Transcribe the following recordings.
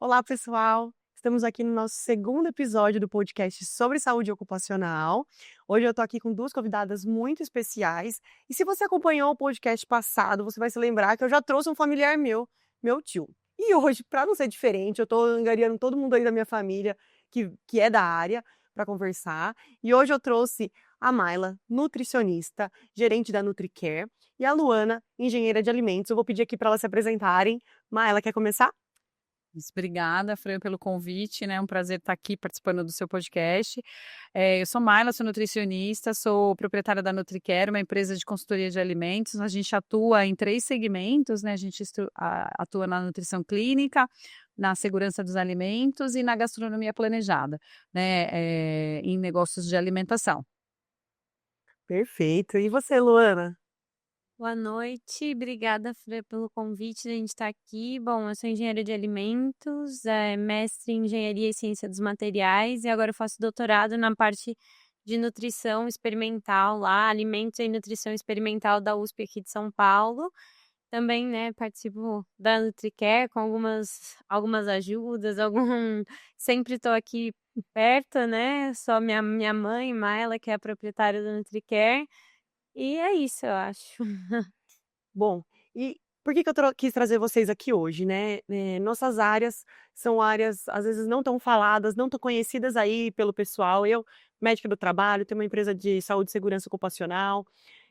Olá, pessoal! Estamos aqui no nosso segundo episódio do podcast sobre saúde ocupacional. Hoje eu estou aqui com duas convidadas muito especiais. E se você acompanhou o podcast passado, você vai se lembrar que eu já trouxe um familiar meu tio. E hoje, para não ser diferente, eu estou angariando todo mundo aí da minha família que é da área para conversar. E hoje eu trouxe a Mayla, nutricionista, gerente da NutriCare, e a Luana, engenheira de alimentos. Eu vou pedir aqui para elas se apresentarem. Mayla, quer começar? Obrigada, Fran, pelo convite, né? É um prazer estar aqui participando do seu podcast. Eu sou Mayla, sou nutricionista, sou proprietária da NutriCare, uma empresa de consultoria de alimentos. A gente atua em 3 segmentos, né? A gente atua na nutrição clínica, na segurança dos alimentos e na gastronomia planejada, né? Em negócios de alimentação. Perfeito. E você, Luana? Boa noite, obrigada, Fran, pelo convite de a gente estar aqui. Bom, eu sou engenheira de alimentos, mestre em engenharia e ciência dos materiais, e agora eu faço doutorado na parte de nutrição experimental lá, alimentos e nutrição experimental da USP aqui de São Paulo. Também, né, participo da NutriCare com algumas ajudas, sempre estou aqui perto, né? Só minha mãe, Maila, que é a proprietária da NutriCare. E é isso, eu acho. Bom, e por que que eu quis trazer vocês aqui hoje, né? Nossas áreas são áreas, às vezes, não tão faladas, não tão conhecidas aí pelo pessoal. Eu, médica do trabalho, tenho uma empresa de saúde e segurança ocupacional.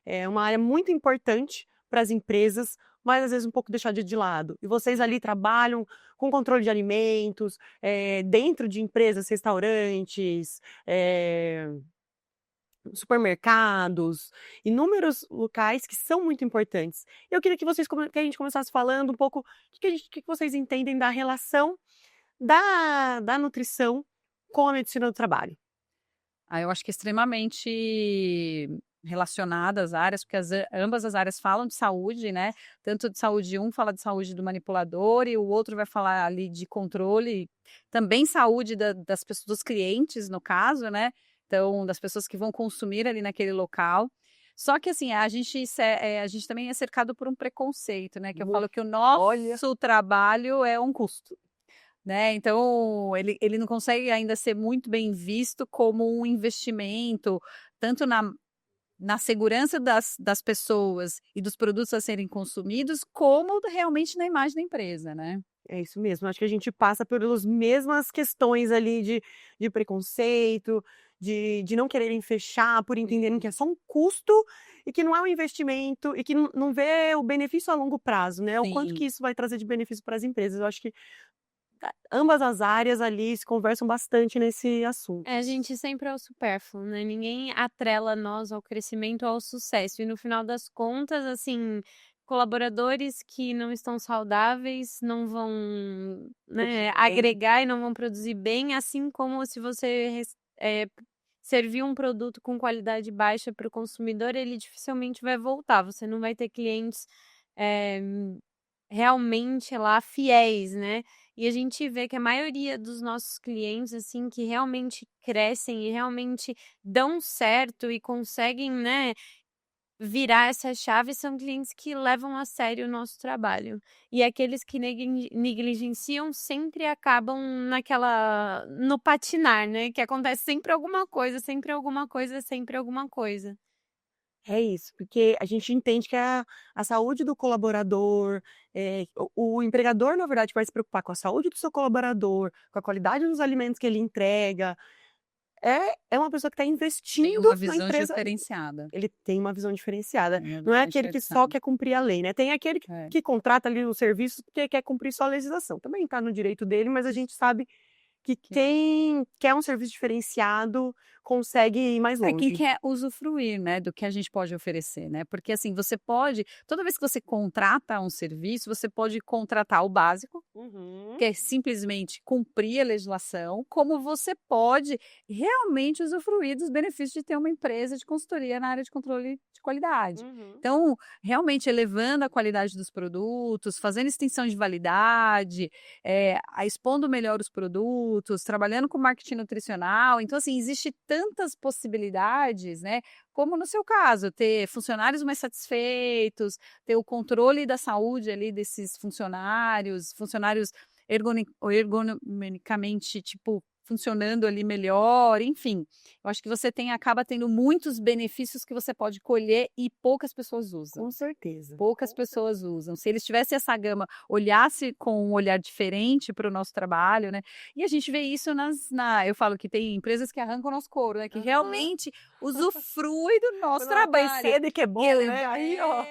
É uma área muito importante para as empresas, mas às vezes um pouco deixada de lado. E vocês ali trabalham com controle de alimentos, dentro de empresas, restaurantes, supermercados, inúmeros locais que são muito importantes. Eu queria que que a gente começasse falando um pouco o que vocês entendem da relação da nutrição com a medicina do trabalho. Eu acho que é extremamente relacionada às áreas, porque ambas as áreas falam de saúde, né? Tanto de saúde, um fala de saúde do manipulador e o outro vai falar ali de controle, também saúde das pessoas, dos clientes, no caso, né? Então, das pessoas que vão consumir ali naquele local. Só que assim, a gente também é cercado por um preconceito, né? Que eu Mu falo que o Olha, nosso trabalho é um custo. Né, então ele não consegue ainda ser muito bem visto como um investimento, tanto na segurança das pessoas e dos produtos a serem consumidos, como realmente na imagem da empresa, né. é isso mesmo, acho que a gente passa pelas mesmas questões ali de preconceito, de não quererem fechar por entenderem que é só um custo e que não é um investimento e que não vê o benefício a longo prazo, né, o quanto que Sim. isso vai trazer de benefício para as empresas. Eu acho que ambas as áreas ali se conversam bastante nesse assunto. A gente sempre é o supérfluo, né, ninguém atrela nós ao crescimento ou ao sucesso e no final das contas, assim, colaboradores que não estão saudáveis não vão, né, Produzir bem. agregar e não vão produzir bem, assim como se você servir um produto com qualidade baixa para o consumidor, ele dificilmente vai voltar, você não vai ter clientes, eh realmente lá fiéis, né. E a gente vê que a maioria dos nossos clientes, assim, que realmente crescem e realmente dão certo e conseguem, né, virar essa chave, são clientes que levam a sério o nosso trabalho. E aqueles que negligenciam sempre acabam no patinar, né, que acontece sempre alguma coisa, sempre alguma coisa, sempre alguma coisa. É isso, porque a gente entende que a saúde do colaborador, o empregador, na verdade, vai se preocupar com a saúde do seu colaborador, com a qualidade dos alimentos que ele entrega. É uma pessoa que está Tem investindo uma na visão empresa. diferenciada. Ele tem uma visão diferenciada. Tem uma Não é visão aquele que só diferenciada. quer cumprir a lei, né. Tem aquele É. que contrata ali o serviço porque quer cumprir só a legislação. Também está no direito dele, mas a gente sabe que Que quem quer um serviço diferenciado consegue ir mais quem longe. quer usufruir, né, do que a gente pode oferecer, né, porque assim, você pode toda vez que você contrata um serviço, você pode contratar o básico, Uhum. que é simplesmente cumprir a legislação, como você pode realmente usufruir dos benefícios de ter uma empresa de consultoria na área de controle de qualidade. Uhum. Então, realmente elevando a qualidade dos produtos, fazendo extensão de validade, expondo melhor os produtos, trabalhando com marketing nutricional. Então, assim, existe tantas possibilidades, né? Como no seu caso, ter funcionários mais satisfeitos, ter o controle da saúde ali desses funcionários ergonomicamente, tipo, funcionando ali melhor, enfim. Eu acho que você acaba tendo muitos benefícios que você pode colher e poucas pessoas usam. Com certeza. Poucas pessoas usam. Se eles tivessem essa gama, olhasse com um olhar diferente para o nosso trabalho, né? E a gente vê isso eu falo que tem empresas que arrancam o nosso couro, né? Que realmente usufruem do nosso Quando ela vai trabalho. cedo e que é bom, né? Aí, ó.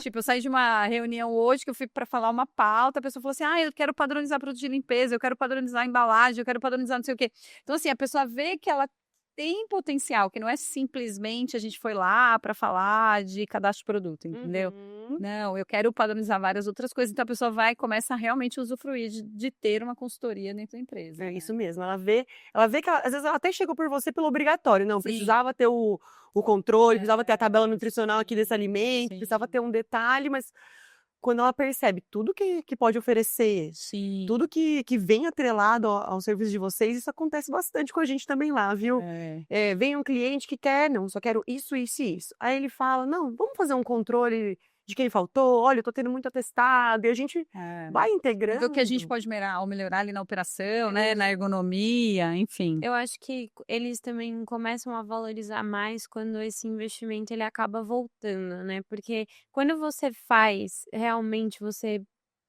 Tipo, eu saí de uma reunião hoje que eu fui para falar uma pauta, a pessoa falou assim: eu quero padronizar produto de limpeza, eu quero padronizar a embalagem, eu quero padronizar não sei o quê. Então, assim, a pessoa vê que ela tem potencial, que não é simplesmente a gente foi lá para falar de cadastro de produto, entendeu? Não, eu quero padronizar várias outras coisas, então a pessoa vai e começa a realmente usufruir de ter uma consultoria dentro da empresa. É isso mesmo, ela vê que às vezes ela até chegou por você pelo obrigatório, não, Sim. precisava ter o controle, precisava ter a tabela nutricional aqui desse alimento, precisava ter um detalhe, mas quando ela percebe tudo que pode oferecer, Sim. tudo que vem atrelado ao serviço de vocês, isso acontece bastante com a gente também lá, viu? Vem um cliente que quer, não, só quero isso, isso e isso. Aí ele fala, não, vamos fazer um controle de quem faltou, olha, eu tô tendo muito atestado, e a gente vai integrando. Ver o que a gente pode melhorar ali na operação, né, na ergonomia, enfim. Eu acho que eles também começam a valorizar mais quando esse investimento ele acaba voltando, né? Porque quando você faz, realmente você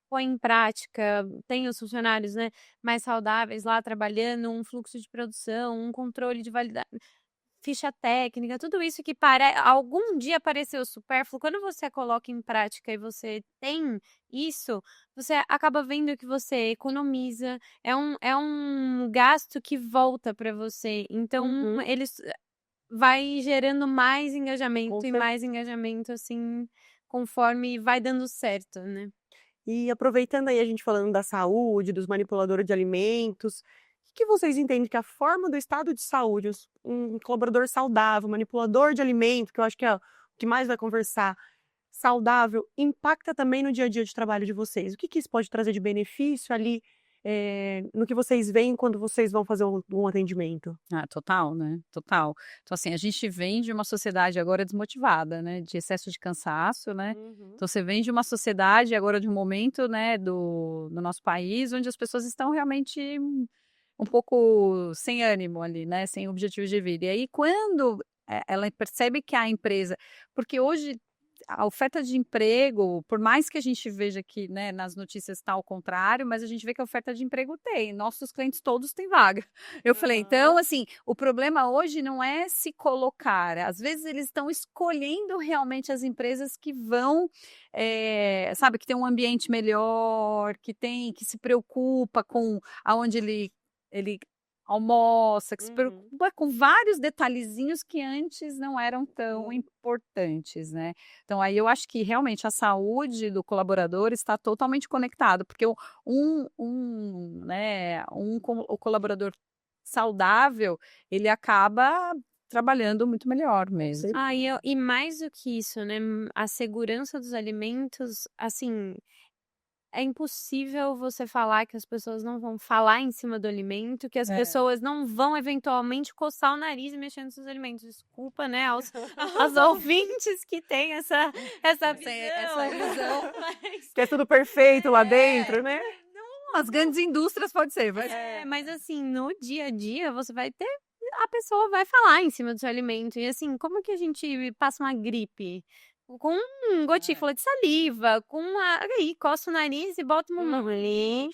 põe em prática, tem os funcionários, né, mais saudáveis lá trabalhando, um fluxo de produção, um controle de validade, ficha técnica, tudo isso que algum dia pareceu supérfluo, quando você coloca em prática e você tem isso, você acaba vendo que você economiza, é um gasto que volta para você. Então, eles vai gerando mais engajamento e mais engajamento, assim, conforme vai dando certo, né? E aproveitando aí a gente falando da saúde, dos manipuladores de alimentos, o que vocês entendem que a forma do estado de saúde, um colaborador saudável, manipulador de alimento, que eu acho que é o que mais vai conversar, saudável, impacta também no dia a dia de trabalho de vocês? O que isso pode trazer de benefício ali no que vocês veem quando vocês vão fazer um atendimento? Total, né? Total. Então, assim, a gente vem de uma sociedade agora desmotivada, né? De excesso de cansaço, né? Então, você vem de uma sociedade agora, de um momento, né, do nosso país, onde as pessoas estão realmente um pouco sem ânimo ali, né? Sem objetivo de vida. E aí, quando ela percebe que a empresa... Porque hoje a oferta de emprego, por mais que a gente veja que, né, nas notícias está ao contrário, mas a gente vê que a oferta de emprego tem. Nossos clientes todos têm vaga. Eu falei, então, assim, o problema hoje não é se colocar. Às vezes eles estão escolhendo realmente as empresas que vão, sabe, que tem um ambiente melhor, que se preocupa com aonde ele almoça, que se preocupa com vários detalhezinhos que antes não eram tão importantes, né? Então, aí eu acho que realmente a saúde do colaborador está totalmente conectado, porque o colaborador saudável, ele acaba trabalhando muito melhor mesmo. E mais do que isso, né? A segurança dos alimentos, assim, é impossível você falar que as pessoas não vão falar em cima do alimento, que as pessoas não vão eventualmente coçar o nariz e mexer nos seus alimentos. Desculpa, né, aos ouvintes que têm essa visão. Que é tudo perfeito lá dentro, né? As grandes indústrias pode ser, mas assim, no dia a dia você vai ter, a pessoa vai falar em cima do seu alimento. E assim, como que a gente passa uma gripe? Com gotícula de saliva, aí coça o nariz e bota uma mão ali,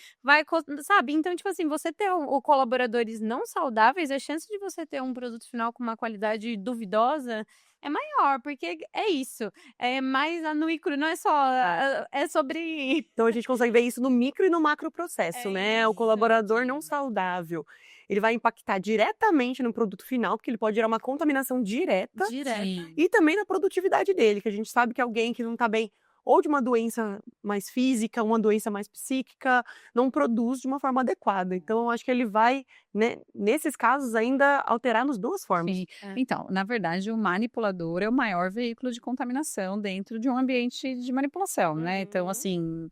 sabe? Então, tipo assim, você ter colaboradores não saudáveis, a chance de você ter um produto final com uma qualidade duvidosa é maior, porque é isso. É mais no micro, não é só, é sobre... Então a gente consegue ver isso no micro e no macro processo, né? O colaborador não saudável, ele vai impactar diretamente no produto final, porque ele pode gerar uma contaminação direta. E também na produtividade dele, que a gente sabe que alguém que não está bem, ou de uma doença mais física, uma doença mais psíquica, não produz de uma forma adequada. Então, eu acho que ele vai, né, nesses casos, ainda alterar nas duas formas. Sim. Então, na verdade, o manipulador é o maior veículo de contaminação dentro de um ambiente de manipulação, né? Então, assim,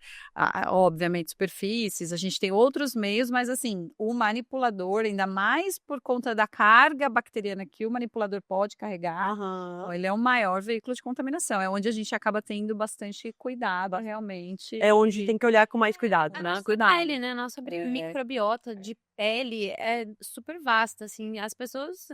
obviamente, superfícies, a gente tem outros meios, mas, assim, o manipulador, ainda mais por conta da carga bacteriana que o manipulador pode carregar, ele é o maior veículo de contaminação. É onde a gente acaba tendo bastante bastante cuidado, realmente. É onde tem que olhar com mais cuidado. A Né? nossa Cuidado. pele, né? Nossa microbiota de pele é super vasta, assim. As pessoas,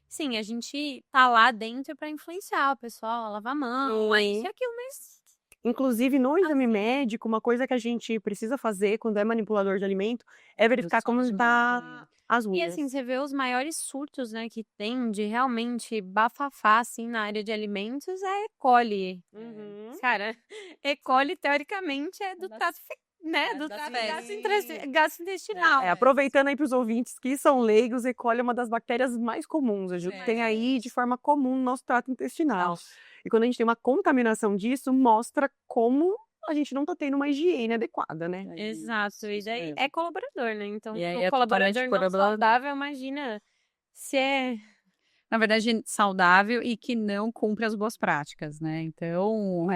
sim, a gente tá lá dentro pra influenciar o pessoal a lavar a mão, isso e aquilo, mas Inclusive, no exame médico, uma coisa que a gente precisa fazer quando é manipulador de alimento é verificar como está as E unhas. assim, você vê os maiores surtos, né, que tem de realmente bafafá, assim, na área de alimentos é E. coli. Uhum. Cara, E. coli, teoricamente, é do trato, né, do das trato fezes. gastrointestinal. Aproveitando aí para os ouvintes que são leigos, E. coli é uma das bactérias mais comuns. A gente Sim. tem aí de forma comum no nosso trato intestinal. Nossa. E quando a gente tem uma contaminação disso, mostra como a gente não está tendo uma higiene adequada, né? Exato, e Isso daí mesmo. é colaborador, né? Então, E aí o é colaborador totalmente não colaborador. saudável, imagina se é... Na verdade, saudável e que não cumpre as boas práticas, né? Então,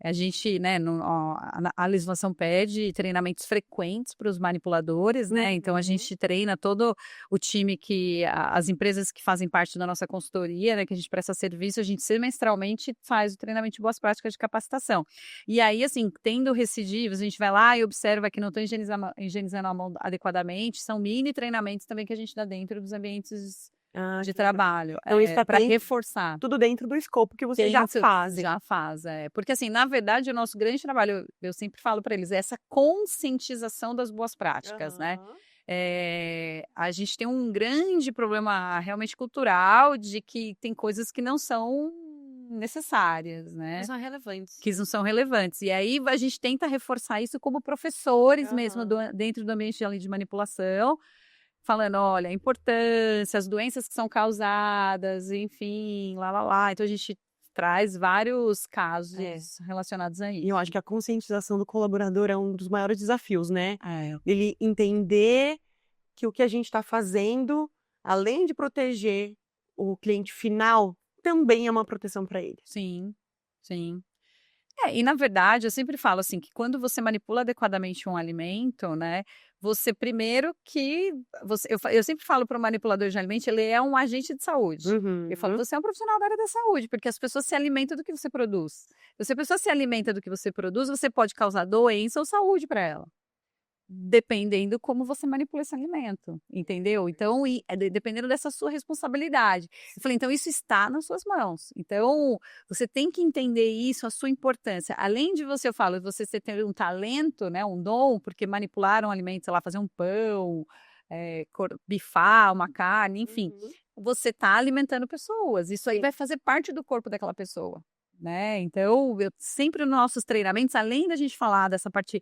a gente, né, a legislação pede treinamentos frequentes para os manipuladores, né? Então, a gente treina todo o time as empresas que fazem parte da nossa consultoria, né, que a gente presta serviço, a gente semestralmente faz o treinamento de boas práticas de capacitação. E aí, assim, tendo recidivos, a gente vai lá e observa que não estão higienizando a mão adequadamente, são mini treinamentos também que a gente dá dentro dos ambientes de trabalho, Então, isso tá para dentro- reforçar. Tudo dentro do escopo que você já faz. Já faz, Porque, assim, na verdade, o nosso grande trabalho, eu sempre falo para eles, é essa conscientização das boas práticas, né? A gente tem um grande problema realmente cultural de que tem coisas que não são necessárias, né? Não são relevantes. Que não são relevantes. E aí a gente tenta reforçar isso como professores mesmo dentro do ambiente ali de manipulação, falando, olha, a importância, as doenças que são causadas, enfim, lá. Então a gente traz vários casos relacionados a E isso. eu acho que a conscientização do colaborador é um dos maiores desafios, né? É, Ele entender que o que a gente está fazendo, além de proteger o cliente final, também é uma proteção para ele. sim. E na verdade, eu sempre falo assim, que quando você manipula adequadamente um alimento, né, você primeiro que, eu sempre falo para o manipulador de alimento, ele é um agente de saúde. Eu falo, você é um profissional da área da saúde, porque as pessoas se alimentam do que você produz. Se a pessoa se alimenta do que você produz, você pode causar doença ou saúde para ela. Dependendo como você manipula esse alimento, entendeu? Então, dependendo dessa sua responsabilidade. Eu falei, então isso está nas suas mãos. Então, você tem que entender isso, a sua importância. Além de você ter um talento, né, um dom, porque manipular um alimento, sei lá, fazer um pão, bifar uma carne, enfim. Você está alimentando pessoas. Isso aí vai fazer parte do corpo daquela pessoa. Né? Então, eu sempre nos nossos treinamentos, além da gente falar dessa parte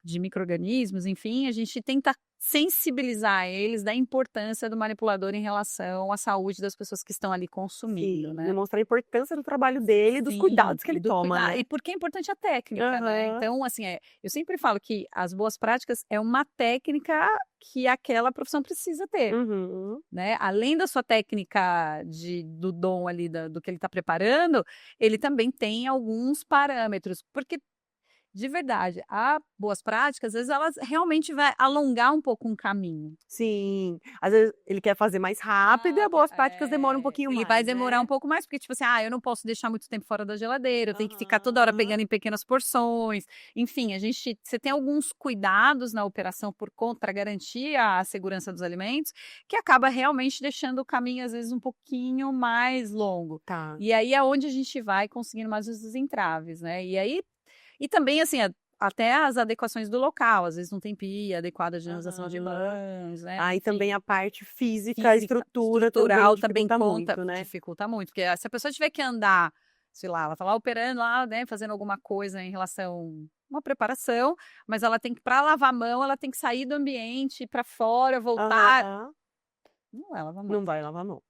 de micro-organismos, enfim, a gente tenta sensibilizar eles da importância do manipulador em relação à saúde das pessoas que estão ali consumindo, né? Demonstrar a importância do trabalho dele e dos cuidados que ele toma, né? E por que é importante a técnica, né? Então, assim, eu sempre falo que as boas práticas é uma técnica que aquela profissão precisa ter, né? Além da sua técnica do dom ali, do que ele está preparando, ele também tem alguns parâmetros, porque de verdade, a boas práticas, às vezes elas realmente vai alongar um pouco um caminho. Sim, às vezes ele quer fazer mais rápido e as boas práticas demoram um pouquinho mais, Ele vai demorar né? um pouco mais, porque tipo assim, eu não posso deixar muito tempo fora da geladeira, eu tenho que ficar toda hora pegando em pequenas porções. Enfim, você tem alguns cuidados na operação por conta, para garantir a segurança dos alimentos, que acaba realmente deixando o caminho, às vezes, um pouquinho mais longo. Tá. E aí é onde a gente vai conseguindo mais os entraves, né? E também, assim, até as adequações do local, às vezes não tem pia adequada de higienização de banhos, né? Aí Enfim, também a parte física, a estrutura estrutural também também dificulta conta, muito, né? dificulta muito, porque se a pessoa tiver que andar, sei lá, ela tá lá operando lá, né, fazendo alguma coisa em relação a uma preparação, mas ela tem que, para lavar a mão, ela tem que sair do ambiente, ir para fora, voltar. Não vai lavar a mão. Não vai lavar a mão.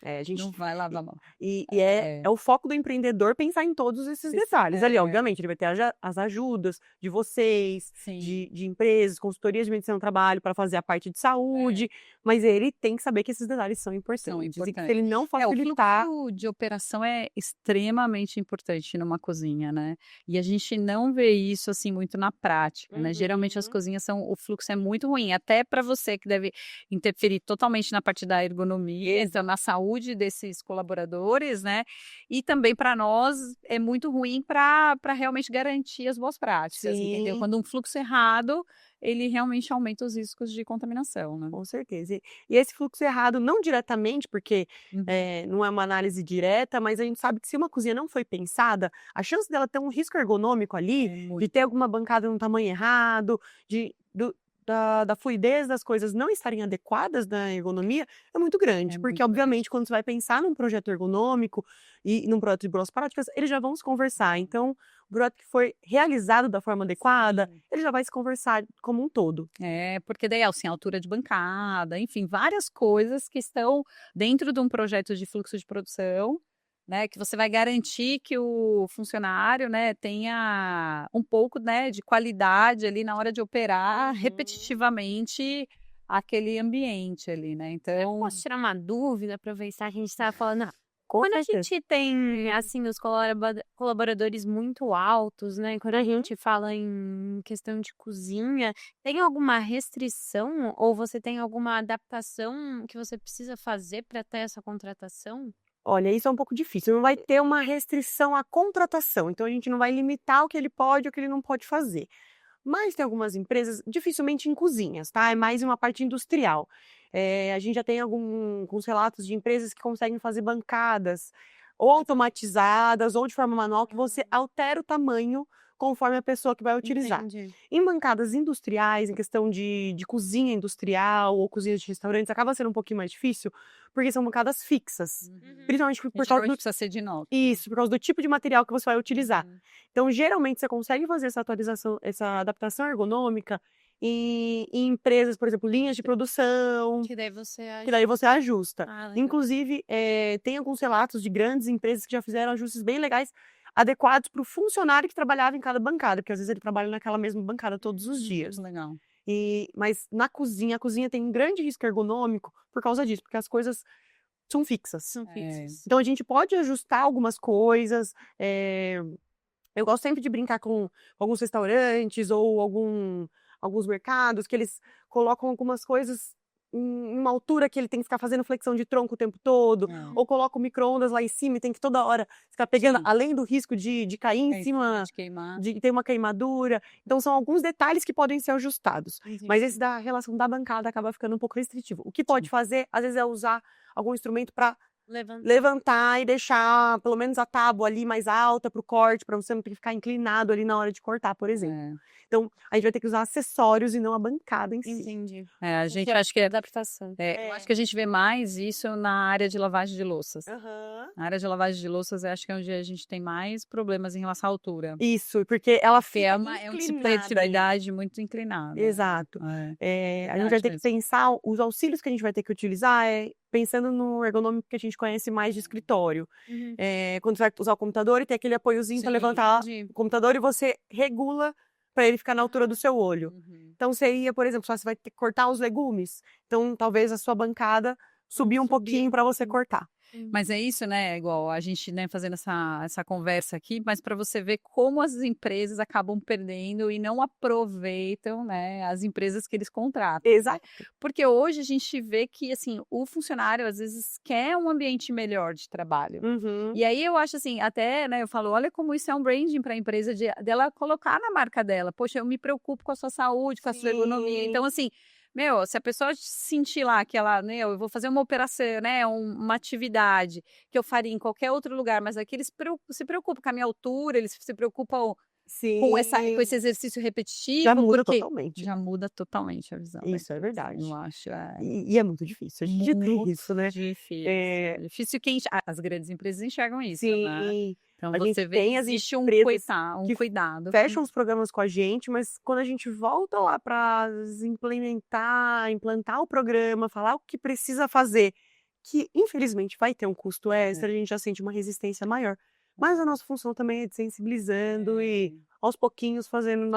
A gente... Não vai lavar a mão. E é o foco do empreendedor pensar em todos esses detalhes. Ali, obviamente, ele vai ter as ajudas de vocês, de empresas, consultorias de medicina do trabalho para fazer a parte de saúde, mas ele tem que saber que esses detalhes são importantes. E que se ele não facilitar... O fluxo de operação é extremamente importante numa cozinha, né? E a gente não vê isso, assim, muito na prática, né? Geralmente as cozinhas o fluxo é muito ruim, até para você que deve interferir totalmente na parte da ergonomia, então na saúde saúde desses colaboradores, né? E também para nós é muito ruim para realmente garantir as boas práticas, entendeu? Sim. Quando um fluxo errado, ele realmente aumenta os riscos de contaminação, né? Com certeza. E esse fluxo errado, não diretamente, porque Uhum. não é uma análise direta, mas a gente sabe que se uma cozinha não foi pensada, a chance dela ter um risco ergonômico ali, É de muito. ter alguma bancada no tamanho errado, da fluidez das coisas não estarem adequadas na ergonomia, é muito grande. É Porque, muito obviamente, quando você vai pensar num projeto ergonômico e num projeto de boas práticas, eles já vão se conversar. Então, o projeto que foi realizado da forma adequada, Sim. ele já vai se conversar como um todo. É, porque daí, assim, altura de bancada, enfim, várias coisas que estão dentro de um projeto de fluxo de produção, né, que você vai garantir que o funcionário, né, tenha um pouco, né, de qualidade ali na hora de operar Uhum. repetitivamente aquele ambiente ali, né? Então, Posso tirar uma dúvida, aproveitar que a gente estava falando. Com Quando a certeza. gente tem, assim, os colaboradores muito altos, né? Quando a gente fala em questão de cozinha, tem alguma restrição ou você tem alguma adaptação que você precisa fazer para ter essa contratação? Olha, isso é um pouco difícil. Não vai ter uma restrição à contratação. Então, a gente não vai limitar o que ele pode ou o que ele não pode fazer. Mas tem algumas empresas, dificilmente em cozinhas, tá? É mais em uma parte industrial. A gente já tem alguns relatos de empresas que conseguem fazer bancadas ou automatizadas ou de forma manual, que você altera o tamanho conforme a pessoa que vai utilizar. Entendi. Em bancadas industriais, em questão de cozinha industrial ou cozinhas de restaurantes, acaba sendo um pouquinho mais difícil, porque são bancadas fixas. Principalmente a por gente causa normalmente do precisa ser de inox. isso, por causa do tipo de material que você vai utilizar. Uhum. Então, geralmente, você consegue fazer essa atualização, essa adaptação ergonômica em empresas, por exemplo, linhas de produção, Que daí você que daí você ajusta. Ah, legal. Inclusive, tem alguns relatos de grandes empresas que já fizeram ajustes bem legais, adequados para o funcionário que trabalhava em cada bancada, porque às vezes ele trabalha naquela mesma bancada todos os dias. Legal. Mas na cozinha, a cozinha tem um grande risco ergonômico por causa disso, porque as coisas são fixas. São fixos. Então, a gente pode ajustar algumas coisas. Eu gosto sempre de brincar com alguns restaurantes ou alguns mercados que eles colocam algumas coisas em uma altura que ele tem que ficar fazendo flexão de tronco o tempo todo, ou coloca o micro-ondas lá em cima e tem que toda hora ficar pegando, Sim. além do risco de cair em cima, De queimar. de ter uma queimadura. Então, são alguns detalhes que podem ser ajustados. Mas esse da relação da bancada acaba ficando um pouco restritivo. O que pode fazer, às vezes, é usar algum instrumento para levantar e deixar pelo menos a tábua ali mais alta para o corte, para você não ter que ficar inclinado ali na hora de cortar, por exemplo. Então, a gente vai ter que usar acessórios e não a bancada em si. Entendi. A gente acho que adaptação. eu acho que a gente vê mais isso na área de lavagem de louças. Aham. Na área de lavagem de louças, eu acho que é onde a gente tem mais problemas em relação à altura. Isso, porque ela Porque fica é um disciplina de inclinada. idade muito inclinada. Exato. A gente vai ter que mesmo. pensar, os auxílios que a gente vai ter que utilizar pensando no ergonômico que a gente conhece mais de escritório. Quando você vai usar o computador e tem aquele apoiozinho para Sim, levantar entendi. o computador e você regula para ele ficar na altura do seu olho. Então, seria, por exemplo, só você vai ter que cortar os legumes. Então, talvez a sua bancada subir um pouquinho para você cortar. Mas é isso, né? Igual a gente, né, fazendo essa conversa aqui, mas para você ver como as empresas acabam perdendo e não aproveitam, né, as empresas que eles contratam. Exato. Porque hoje a gente vê que, assim, o funcionário às vezes quer um ambiente melhor de trabalho. Uhum. E aí eu acho assim, até, né, eu falo, olha como isso é um branding para a empresa dela colocar na marca dela. Poxa, eu me preocupo com a sua saúde, com a sua ergonomia. Sim. Então, assim, se a pessoa sentir lá que ela, né, eu vou fazer uma operação, né, uma atividade que eu faria em qualquer outro lugar, mas aqui eles se preocupam com a minha altura, eles se preocupam Sim. com esse exercício repetitivo. Já muda porque totalmente. Já muda totalmente a visão. da Isso é empresa, verdade. Eu acho. E é muito difícil. A gente tem isso, né? Difícil. Difícil que as grandes empresas enxergam isso, né? Sim. Então A gente você vê tem que as existe um empresas que cuidado. fecham os programas com a gente, mas quando a gente volta lá para implantar o programa, falar o que precisa fazer, que infelizmente vai ter um custo extra, a gente já sente uma resistência maior. Mas a nossa função também é de sensibilizando e aos pouquinhos fazendo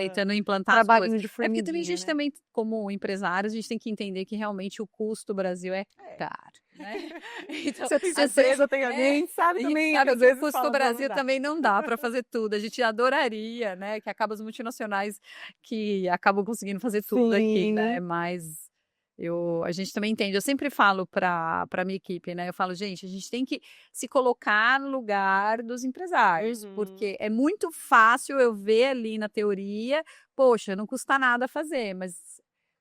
Tentando implantar as trabalho coisas. de Porque também a formiguinha, gente né? também, como empresários, a gente tem que entender que realmente o custo do Brasil é caro, né? Então, Você tem às vezes- certeza, tem a gente sabe a gente também, sabe às que o vezes custo fala, do "Não, Brasil não dá." também não dá para fazer tudo. A gente adoraria, né, que acaba as multinacionais que acabam conseguindo fazer tudo aqui, né? Sim. Mas A gente também entende. Eu sempre falo para a minha equipe, né? Eu falo, gente, a gente tem que se colocar no lugar dos empresários, porque é muito fácil eu ver ali na teoria, poxa, não custa nada fazer, mas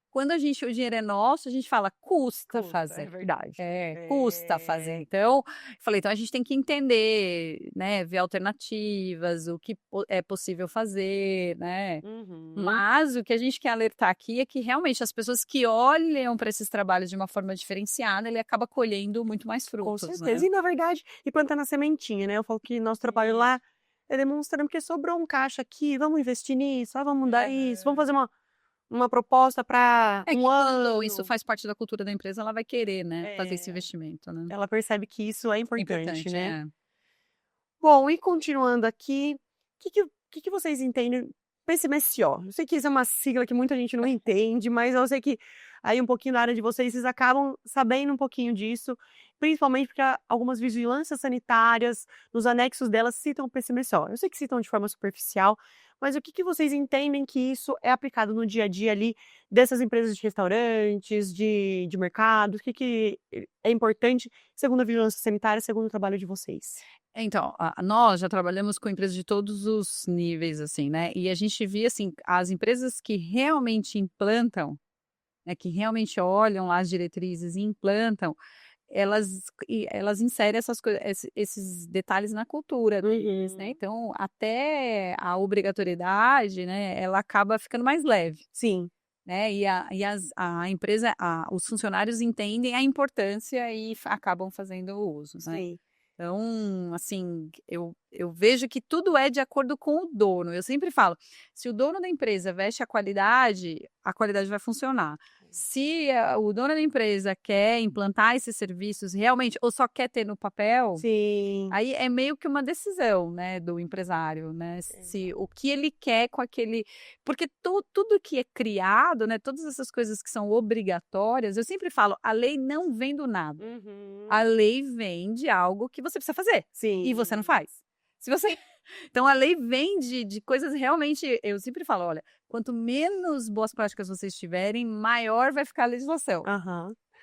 quando o dinheiro é nosso, a gente fala, custa fazer. É verdade. Custa fazer. Então, falei, então a gente tem que entender, né? Ver alternativas, o que é possível fazer, né? Mas o que a gente quer alertar aqui é que realmente as pessoas que olham para esses trabalhos de uma forma diferenciada, ele acaba colhendo muito mais Com frutos, certeza. né? E, na verdade, e plantando a sementinha, né? Eu falo que nosso trabalho lá é demonstrando que sobrou um caixa aqui, vamos investir nisso, vamos dar isso, vamos fazer uma proposta para É que um quando ano. isso faz parte da cultura da empresa, ela vai querer, né? Fazer esse É, investimento, né? ela percebe que isso é importante, Importante, né? é. Bom, e continuando aqui, o que vocês entendem PCMSO? Eu sei que isso é uma sigla que muita gente não entende, mas eu sei que aí um pouquinho da área de vocês acabam sabendo um pouquinho disso, principalmente porque algumas vigilâncias sanitárias, nos anexos delas, citam o PCMSO. Eu sei que citam de forma superficial, mas o que vocês entendem que isso é aplicado no dia a dia ali dessas empresas de restaurantes, de mercados? O que é importante segundo a vigilância sanitária, segundo o trabalho de vocês? Então, nós já trabalhamos com empresas de todos os níveis, assim, né? E a gente via, assim, as empresas que realmente implantam, né, que realmente olham lá as diretrizes e implantam, elas inserem essas coisas, esses detalhes na cultura deles, né? Então, até a obrigatoriedade, né, ela acaba ficando mais leve, Sim. né? A empresa, os funcionários entendem a importância e acabam fazendo o uso, né? Sim. Então, assim, eu vejo que tudo é de acordo com o dono. Eu sempre falo, se o dono da empresa veste a qualidade vai funcionar. Se o dono da empresa quer implantar esses serviços realmente, ou só quer ter no papel, Sim. aí é meio que uma decisão, né, do empresário, né? Se o que ele quer com aquele. Porque tudo que é criado, né, todas essas coisas que são obrigatórias, eu sempre falo, a lei não vem do nada. A lei vem de algo que você precisa fazer. Sim. E você não faz. Se você. Então, a lei vem de coisas realmente. Eu sempre falo: olha, quanto menos boas práticas vocês tiverem, maior vai ficar a legislação.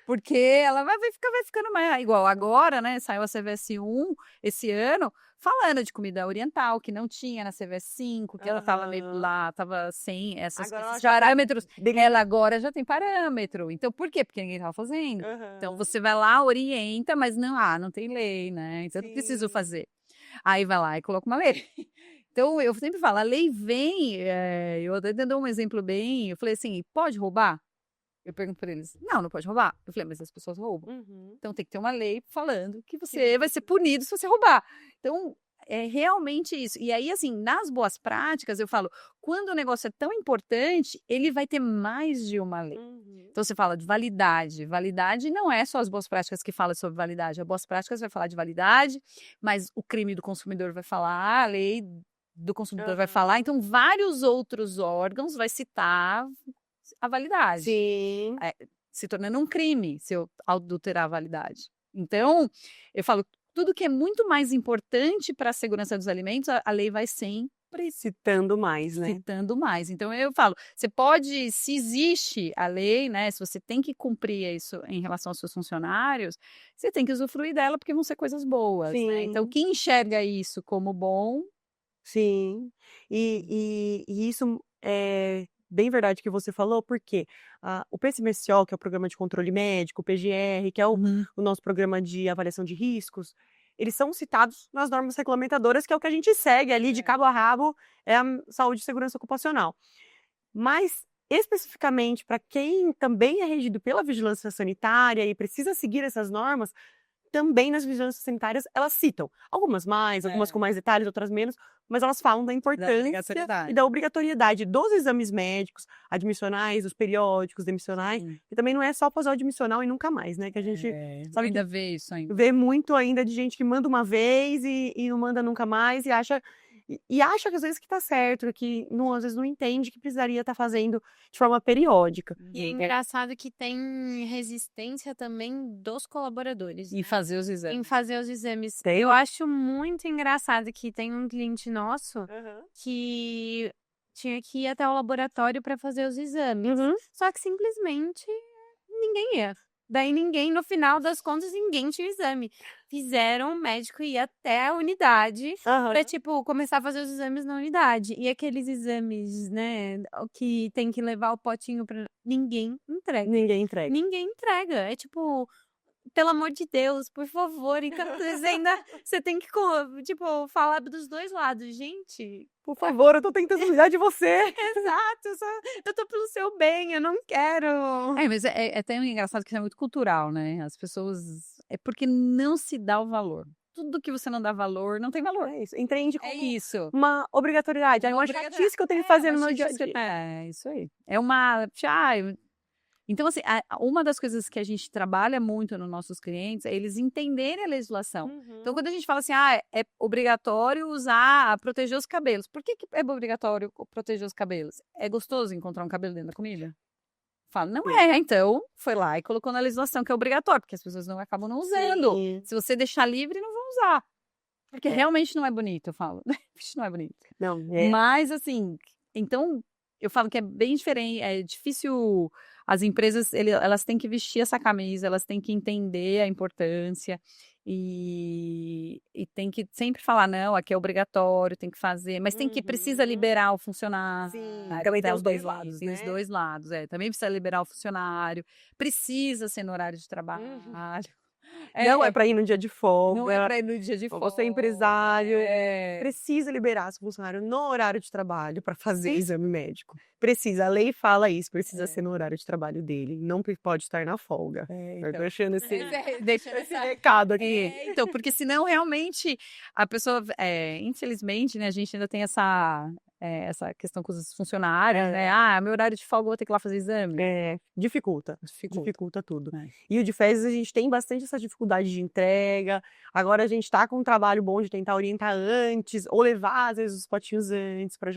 Porque ela vai ficando mais. Igual agora, né? Saiu a CVS 1 esse ano, falando de comida oriental, que não tinha na CVS 5, que ela estava meio lá, estava sem esses parâmetros. Ela agora já tem parâmetro. Então, por quê? Porque ninguém estava fazendo. Então, você vai lá, orienta, mas não tem lei, né? Então, eu não preciso fazer. Aí vai lá e coloca uma lei. Então, eu sempre falo, a lei vem, eu até dou um exemplo bem, eu falei assim, pode roubar? Eu pergunto para eles, não pode roubar. Eu falei, mas as pessoas roubam. Então, tem que ter uma lei falando que você vai ser punido se você roubar. Então, é realmente isso. E aí, assim, nas boas práticas, eu falo, quando o negócio é tão importante, ele vai ter mais de uma lei. Então, você fala de validade. Validade não é só as boas práticas que falam sobre validade. As boas práticas vai falar de validade, mas o crime do consumidor vai falar, a lei do consumidor vai falar. Então, vários outros órgãos vai citar a validade. Sim. Se tornando um crime se eu adulterar a validade. Então, eu falo, tudo que é muito mais importante para a segurança dos alimentos, a lei vai sempre citando mais, né? Citando mais. Então, eu falo, você pode, se existe a lei, né, se você tem que cumprir isso em relação aos seus funcionários, você tem que usufruir dela, porque vão ser coisas boas, né? Então, quem enxerga isso como bom... Sim. E isso é bem verdade que você falou, porque o PCMSO, que é o Programa de Controle Médico, o PGR, que é o nosso programa de avaliação de riscos, eles são citados nas normas regulamentadoras, que é o que a gente segue ali de cabo a rabo, é a saúde e segurança ocupacional. Mas, especificamente, para quem também é regido pela vigilância sanitária e precisa seguir essas normas, também nas vigilâncias sanitárias elas citam. Algumas mais, algumas com mais detalhes, outras menos, mas elas falam da importância e da obrigatoriedade dos exames médicos, admissionais, dos periódicos, demissionais, e também não é só fazer o admissional e nunca mais, né? Que a gente sabe ainda vê isso ainda. Vê muito ainda de gente que manda uma vez e não manda nunca mais e acha que às vezes que tá certo, que não, às vezes não entende que precisaria estar fazendo de forma periódica. E é engraçado que tem resistência também dos colaboradores. Em fazer os exames. Em fazer os exames. Eu acho muito engraçado que tem um cliente nosso que tinha que ir até o laboratório para fazer os exames. Só que simplesmente ninguém ia. Daí ninguém, no final das contas, ninguém tinha exame. Fizeram o médico ir até a unidade pra, tipo, começar a fazer os exames na unidade. E aqueles exames, né, que tem que levar o potinho pra... Ninguém entrega. Ninguém entrega. Ninguém entrega. É tipo, pelo amor de Deus, por favor. Então, você tem que, tipo, falar dos dois lados. Gente, Por favor, eu tô tentando cuidar de você. exato, eu tô pelo seu bem, eu não quero. Mas é até engraçado que isso é muito cultural, né? As pessoas... É porque não se dá o valor. Tudo que você não dá valor, não tem valor. É isso. Entende como É isso. uma obrigatoriedade. É uma chatice que eu tenho que fazer no meu dia a dia. É, isso aí. É uma... Então, assim, uma das coisas que a gente trabalha muito nos nossos clientes é eles entenderem a legislação. Então, quando a gente fala assim, é obrigatório proteger os cabelos. Por que é obrigatório proteger os cabelos? É gostoso encontrar um cabelo dentro da comida? Fala, não é. Então, foi lá e colocou na legislação que é obrigatório, porque as pessoas acabam não usando. Sim. Se você deixar livre, não vão usar. Porque realmente não é bonito, eu falo. Não é bonito. Não, Mas, assim, então, eu falo que é bem diferente, é difícil. As empresas, elas têm que vestir essa camisa, elas têm que entender a importância e tem que sempre falar, não, aqui é obrigatório, tem que fazer, mas precisa liberar o funcionário. Sim, também tem os dois lados, Tem né? os dois lados, também precisa liberar o funcionário, precisa ser no horário de trabalho. Não é pra ir no dia de folga. Não é pra ir no dia de folga. Você é empresário, precisa liberar seu funcionário no horário de trabalho para fazer exame médico. Precisa, a lei fala isso, precisa ser no horário de trabalho dele, não pode estar na folga. Eu tô achando esse recado aqui. Então, porque senão realmente a pessoa, infelizmente, né, a gente ainda tem essa questão com os funcionários, né? Meu horário de folga, eu vou ter que ir lá fazer exame. Dificulta tudo. E o de fezes, a gente tem bastante essa dificuldade de entrega. Agora a gente tá com um trabalho bom de tentar orientar antes, ou levar, às vezes, os potinhos antes, para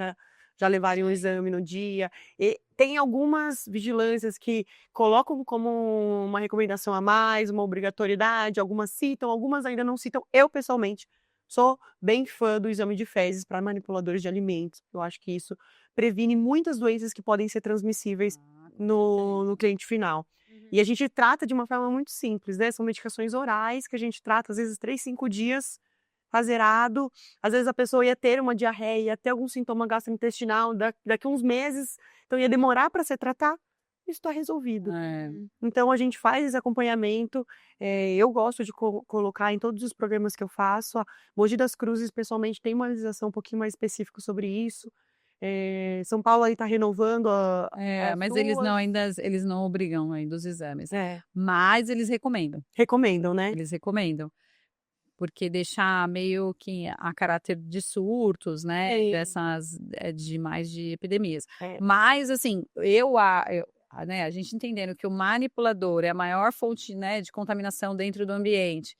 já levarem um exame no dia. E tem algumas vigilâncias que colocam como uma recomendação a mais, uma obrigatoriedade, algumas citam, algumas ainda não citam. Eu, pessoalmente, sou bem fã do exame de fezes para manipuladores de alimentos. Eu acho que isso previne muitas doenças que podem ser transmissíveis no cliente final. E a gente trata de uma forma muito simples, né? São medicações orais que a gente trata, às vezes, 3, 5 dias, zerado. Às vezes a pessoa ia ter uma diarreia, ia ter algum sintoma gastrointestinal daqui a uns meses, então ia demorar para ser tratado. Isso está resolvido. Então a gente faz esse acompanhamento. Eu gosto de colocar em todos os programas que eu faço. A Mogi das Cruzes, pessoalmente, tem uma legislação um pouquinho mais específica sobre isso. São Paulo aí está renovando mas eles não obrigam ainda os exames. Mas eles recomendam. Recomendam, né? Eles recomendam. Porque deixar meio que a caráter de surtos, né? De epidemias. Mas, assim, né, a gente entendendo que o manipulador é a maior fonte, né, de contaminação dentro do ambiente,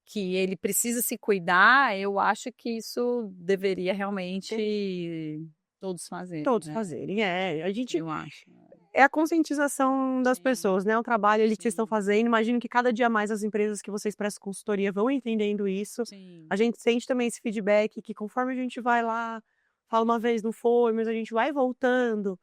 que ele precisa se cuidar, eu acho que isso deveria realmente todos fazerem. Todos né? fazerem, a gente... Eu acho. É a conscientização das pessoas, né? O trabalho ali que vocês estão fazendo. Imagino que cada dia mais as empresas que vocês prestam consultoria vão entendendo isso. A gente sente também esse feedback que conforme a gente vai lá, fala uma vez, não foi, mas a gente vai voltando.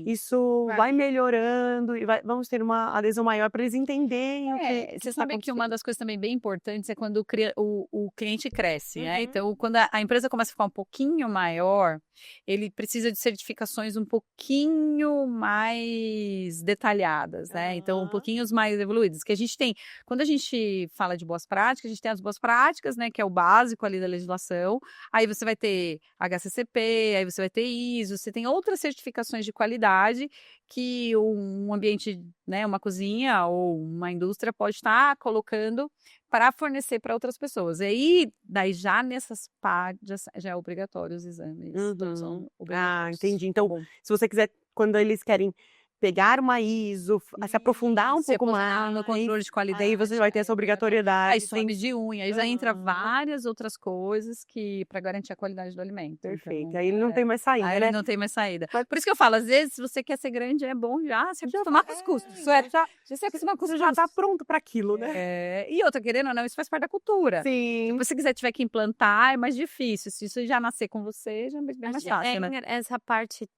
Isso vai melhorando e vamos ter uma adesão maior para eles entenderem o que você sabe que uma das coisas também bem importantes é quando o cliente cresce, né? Então, quando a empresa começa a ficar um pouquinho maior, ele precisa de certificações um pouquinho mais detalhadas, né? Então, um pouquinho mais evoluídas. Que a gente tem, quando a gente fala de boas práticas, a gente tem as boas práticas, né? Que é o básico ali da legislação. Aí você vai ter HACCP, aí você vai ter ISO, você tem outras certificações de qualidade que um ambiente, né, uma cozinha ou uma indústria pode estar colocando para fornecer para outras pessoas. E aí, daí já nessas partes, já é obrigatório os exames. São obrigatórios. Entendi. Então, se você quiser, quando eles querem pegar uma ISO, se aprofundar um pouco mais no controle de qualidade, aí você vai ter essa obrigatoriedade. Aí exame de unha, aí já entra várias outras coisas que para garantir a qualidade do alimento. Perfeito. Então, aí não tem mais saída, aí né? não tem mais saída. Por isso que eu falo, às vezes, se você quer ser grande, é bom já se acostumar com os custos. Você já está pronto para aquilo, né? E outra, querendo ou não, isso faz parte da cultura. Sim. Se você tiver que implantar, é mais difícil. Se isso já nascer com você, já é bem mais fácil, né? Essa parte,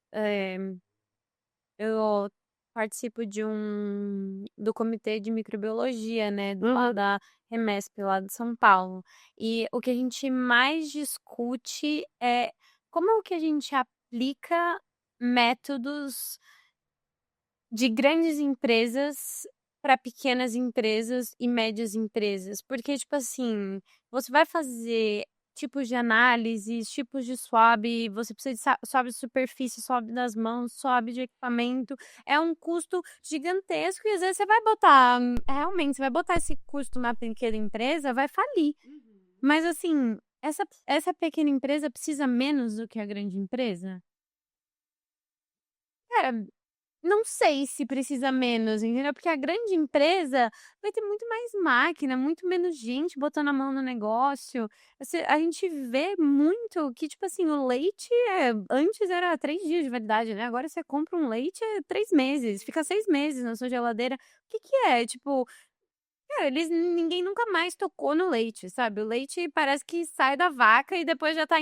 eu participo do comitê de microbiologia, né, Uhum. da Remesp lá de São Paulo. E o que a gente mais discute é como que a gente aplica métodos de grandes empresas para pequenas empresas e médias empresas. Porque, tipo assim, você vai fazer tipos de análises, tipos de swab, você precisa de swab de superfície, swab das mãos, swab de equipamento. É um custo gigantesco e às vezes você vai botar, realmente, você vai botar esse custo na pequena empresa, vai falir. Mas assim, essa pequena empresa precisa menos do que a grande empresa? Cara, não sei se precisa menos, entendeu? Porque a grande empresa vai ter muito mais máquina, muito menos gente botando a mão no negócio. A gente vê muito que, tipo assim, o leite antes era 3 dias de validade, né? Agora você compra um leite 3 meses, fica 6 meses na sua geladeira. O que que é? Tipo, cara, ninguém nunca mais tocou no leite, sabe? O leite parece que sai da vaca e depois já tá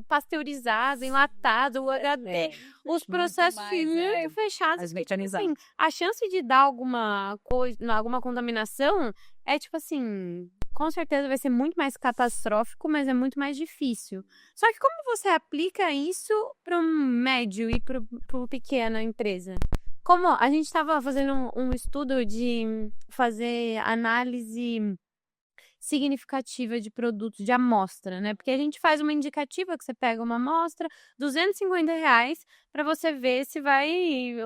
pasteurizado, enlatado, o UHT, os processos muito fechados. mais Que, tipo mecanizado. assim, a chance de dar alguma coisa, alguma contaminação é tipo assim, com certeza vai ser muito mais catastrófico, mas é muito mais difícil. Só que como você aplica isso para um médio e para uma pequena empresa? Como a gente estava fazendo um estudo de fazer análise significativa de produtos de amostra, né? Porque a gente faz uma indicativa que você pega uma amostra, R$ 250 para você ver se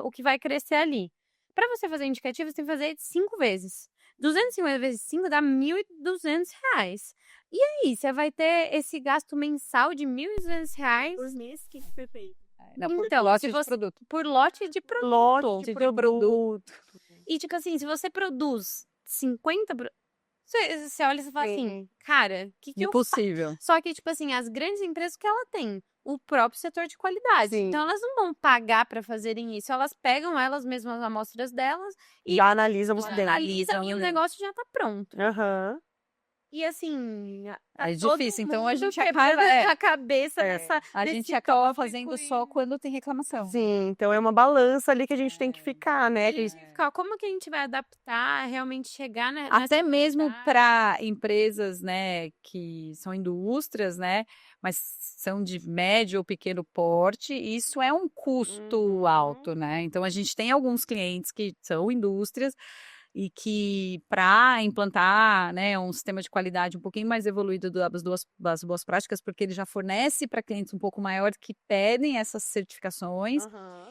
o que vai crescer ali. Para você fazer indicativa, você tem que fazer 5 vezes. 250 vezes 5 dá R$ 1.200. E aí, você vai ter esse gasto mensal de R$ 1.200 Por mês, que foi feito? Não, por Então, lote se de você- produto. por lote de produto. Lote de produto. E, tipo assim, se você produz 50. Você olha e você fala assim, Sim. cara, o que eu faço? Impossível. Só que, tipo assim, as grandes empresas que ela tem, o próprio setor de qualidade. Sim. Então, elas não vão pagar para fazerem isso. Elas pegam elas mesmas as amostras delas e Já analisam lá dentro. analisam e o negócio já tá pronto. Aham. E assim, É todo difícil, então a mundo gente quebrando acaba- a cabeça A desse gente acaba tópico fazendo só quando tem reclamação. Sim, então é uma balança ali que a gente tem que ficar, né? A gente tem que ficar, como que a gente vai adaptar, realmente chegar Até mesmo qualidade? para empresas, né, que são indústrias, né, mas são de médio ou pequeno porte, isso é um custo Uhum. alto, né? Então a gente tem alguns clientes que são indústrias e que para implantar, né, um sistema de qualidade um pouquinho mais evoluído das boas práticas, porque ele já fornece para clientes um pouco maiores que pedem essas certificações. Aham.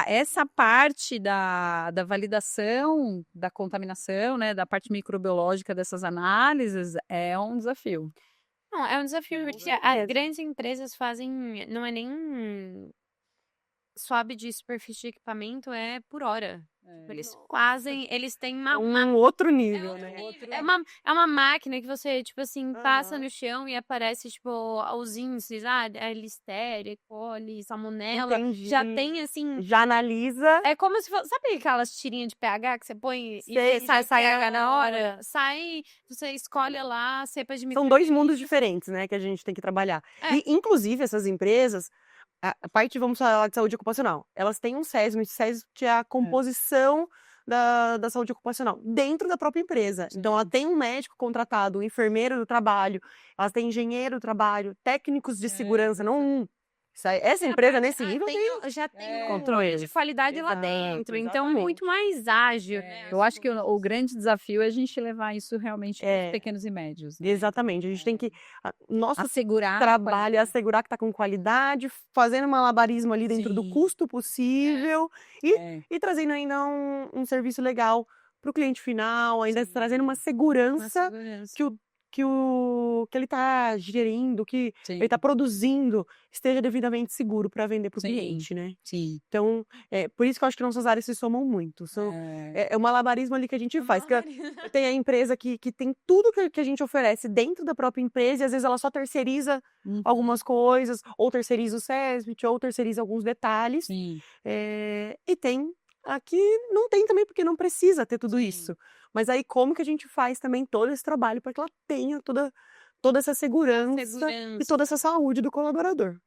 Essa parte da validação da contaminação, né, da parte microbiológica dessas análises é um desafio. Não, é um desafio, Com porque as certeza. grandes empresas fazem, não é nem swab de superfície de equipamento, é por hora. Eles fazem, eles têm É um outro nível, né? é uma máquina que você, tipo assim, passa Aham. no chão e aparece, tipo, os índices, a Listeria, E. coli, salmonella, Entendi. já tem, assim, Já analisa. é como se fosse, sabe aquelas tirinhas de pH que você põe e Sei, sai pega na hora? Sai, você escolhe lá, cepas de São 2 mundos diferentes, né, que a gente tem que trabalhar. É. E, inclusive, essas empresas, a parte, vamos falar de saúde ocupacional, elas têm um SESM, o SESM é a composição da saúde ocupacional, dentro da própria empresa. Então, ela tem um médico contratado, um enfermeiro do trabalho, elas têm engenheiro do trabalho, técnicos de segurança, não um. Essa empresa, nesse nível, já tem um controle. controle de qualidade lá Exato, dentro, então exatamente. muito mais ágil, né? Eu acho que o grande desafio é a gente levar isso realmente para os É. pequenos e médios. Né? Exatamente, a gente tem que... Nosso Assegurar. trabalho é assegurar que está com qualidade, fazendo um malabarismo ali dentro do Sim. custo possível e trazendo ainda um serviço legal para o cliente final, ainda trazendo uma segurança que ele está gerindo, que ele está produzindo, esteja devidamente seguro para vender para o Sim. cliente, né? Sim. Então, por isso que eu acho que nossas áreas se somam muito. É o malabarismo ali que a gente faz. Tem a empresa que tem tudo que a gente oferece dentro da própria empresa e às vezes ela só terceiriza algumas coisas, ou terceiriza o SESMIT, ou terceiriza alguns detalhes. Sim. E tem aqui, não tem também porque não precisa ter tudo isso. Mas aí como que a gente faz também todo esse trabalho para que ela tenha toda essa segurança e toda essa saúde do colaborador.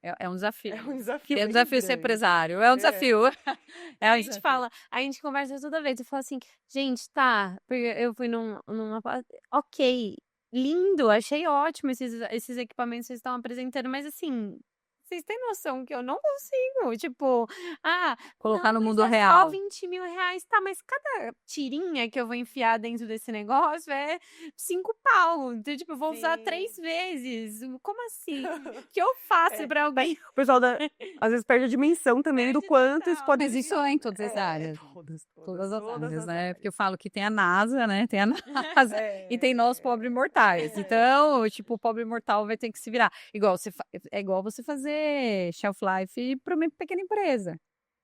É um desafio. É um desafio É um bem desafio ser grande. empresário. É um desafio. É um A gente desafio. fala, a gente conversa toda vez. Eu falo assim, gente, tá. Porque eu fui numa. Ok, lindo, achei ótimo esses equipamentos que vocês estão apresentando, mas assim, vocês têm noção que eu não consigo? Tipo, Colocar no mas mundo é só real. 20 mil reais, tá? Mas cada tirinha que eu vou enfiar dentro desse negócio é 5 pau. Então, tipo, eu vou usar Sim. 3 vezes. Como assim? O que eu faço É. pra alguém? O pessoal às vezes perde a dimensão também do Perde a quanto isso dimensão. pode Mas isso é em todas as É, áreas. todas Todas as áreas, as né? Porque eu áreas. falo que tem a NASA, né? Tem a NASA e tem nós, pobres mortais. É. Então, tipo, o pobre mortal vai ter que se virar. É igual você fazer shelf life para uma pequena empresa.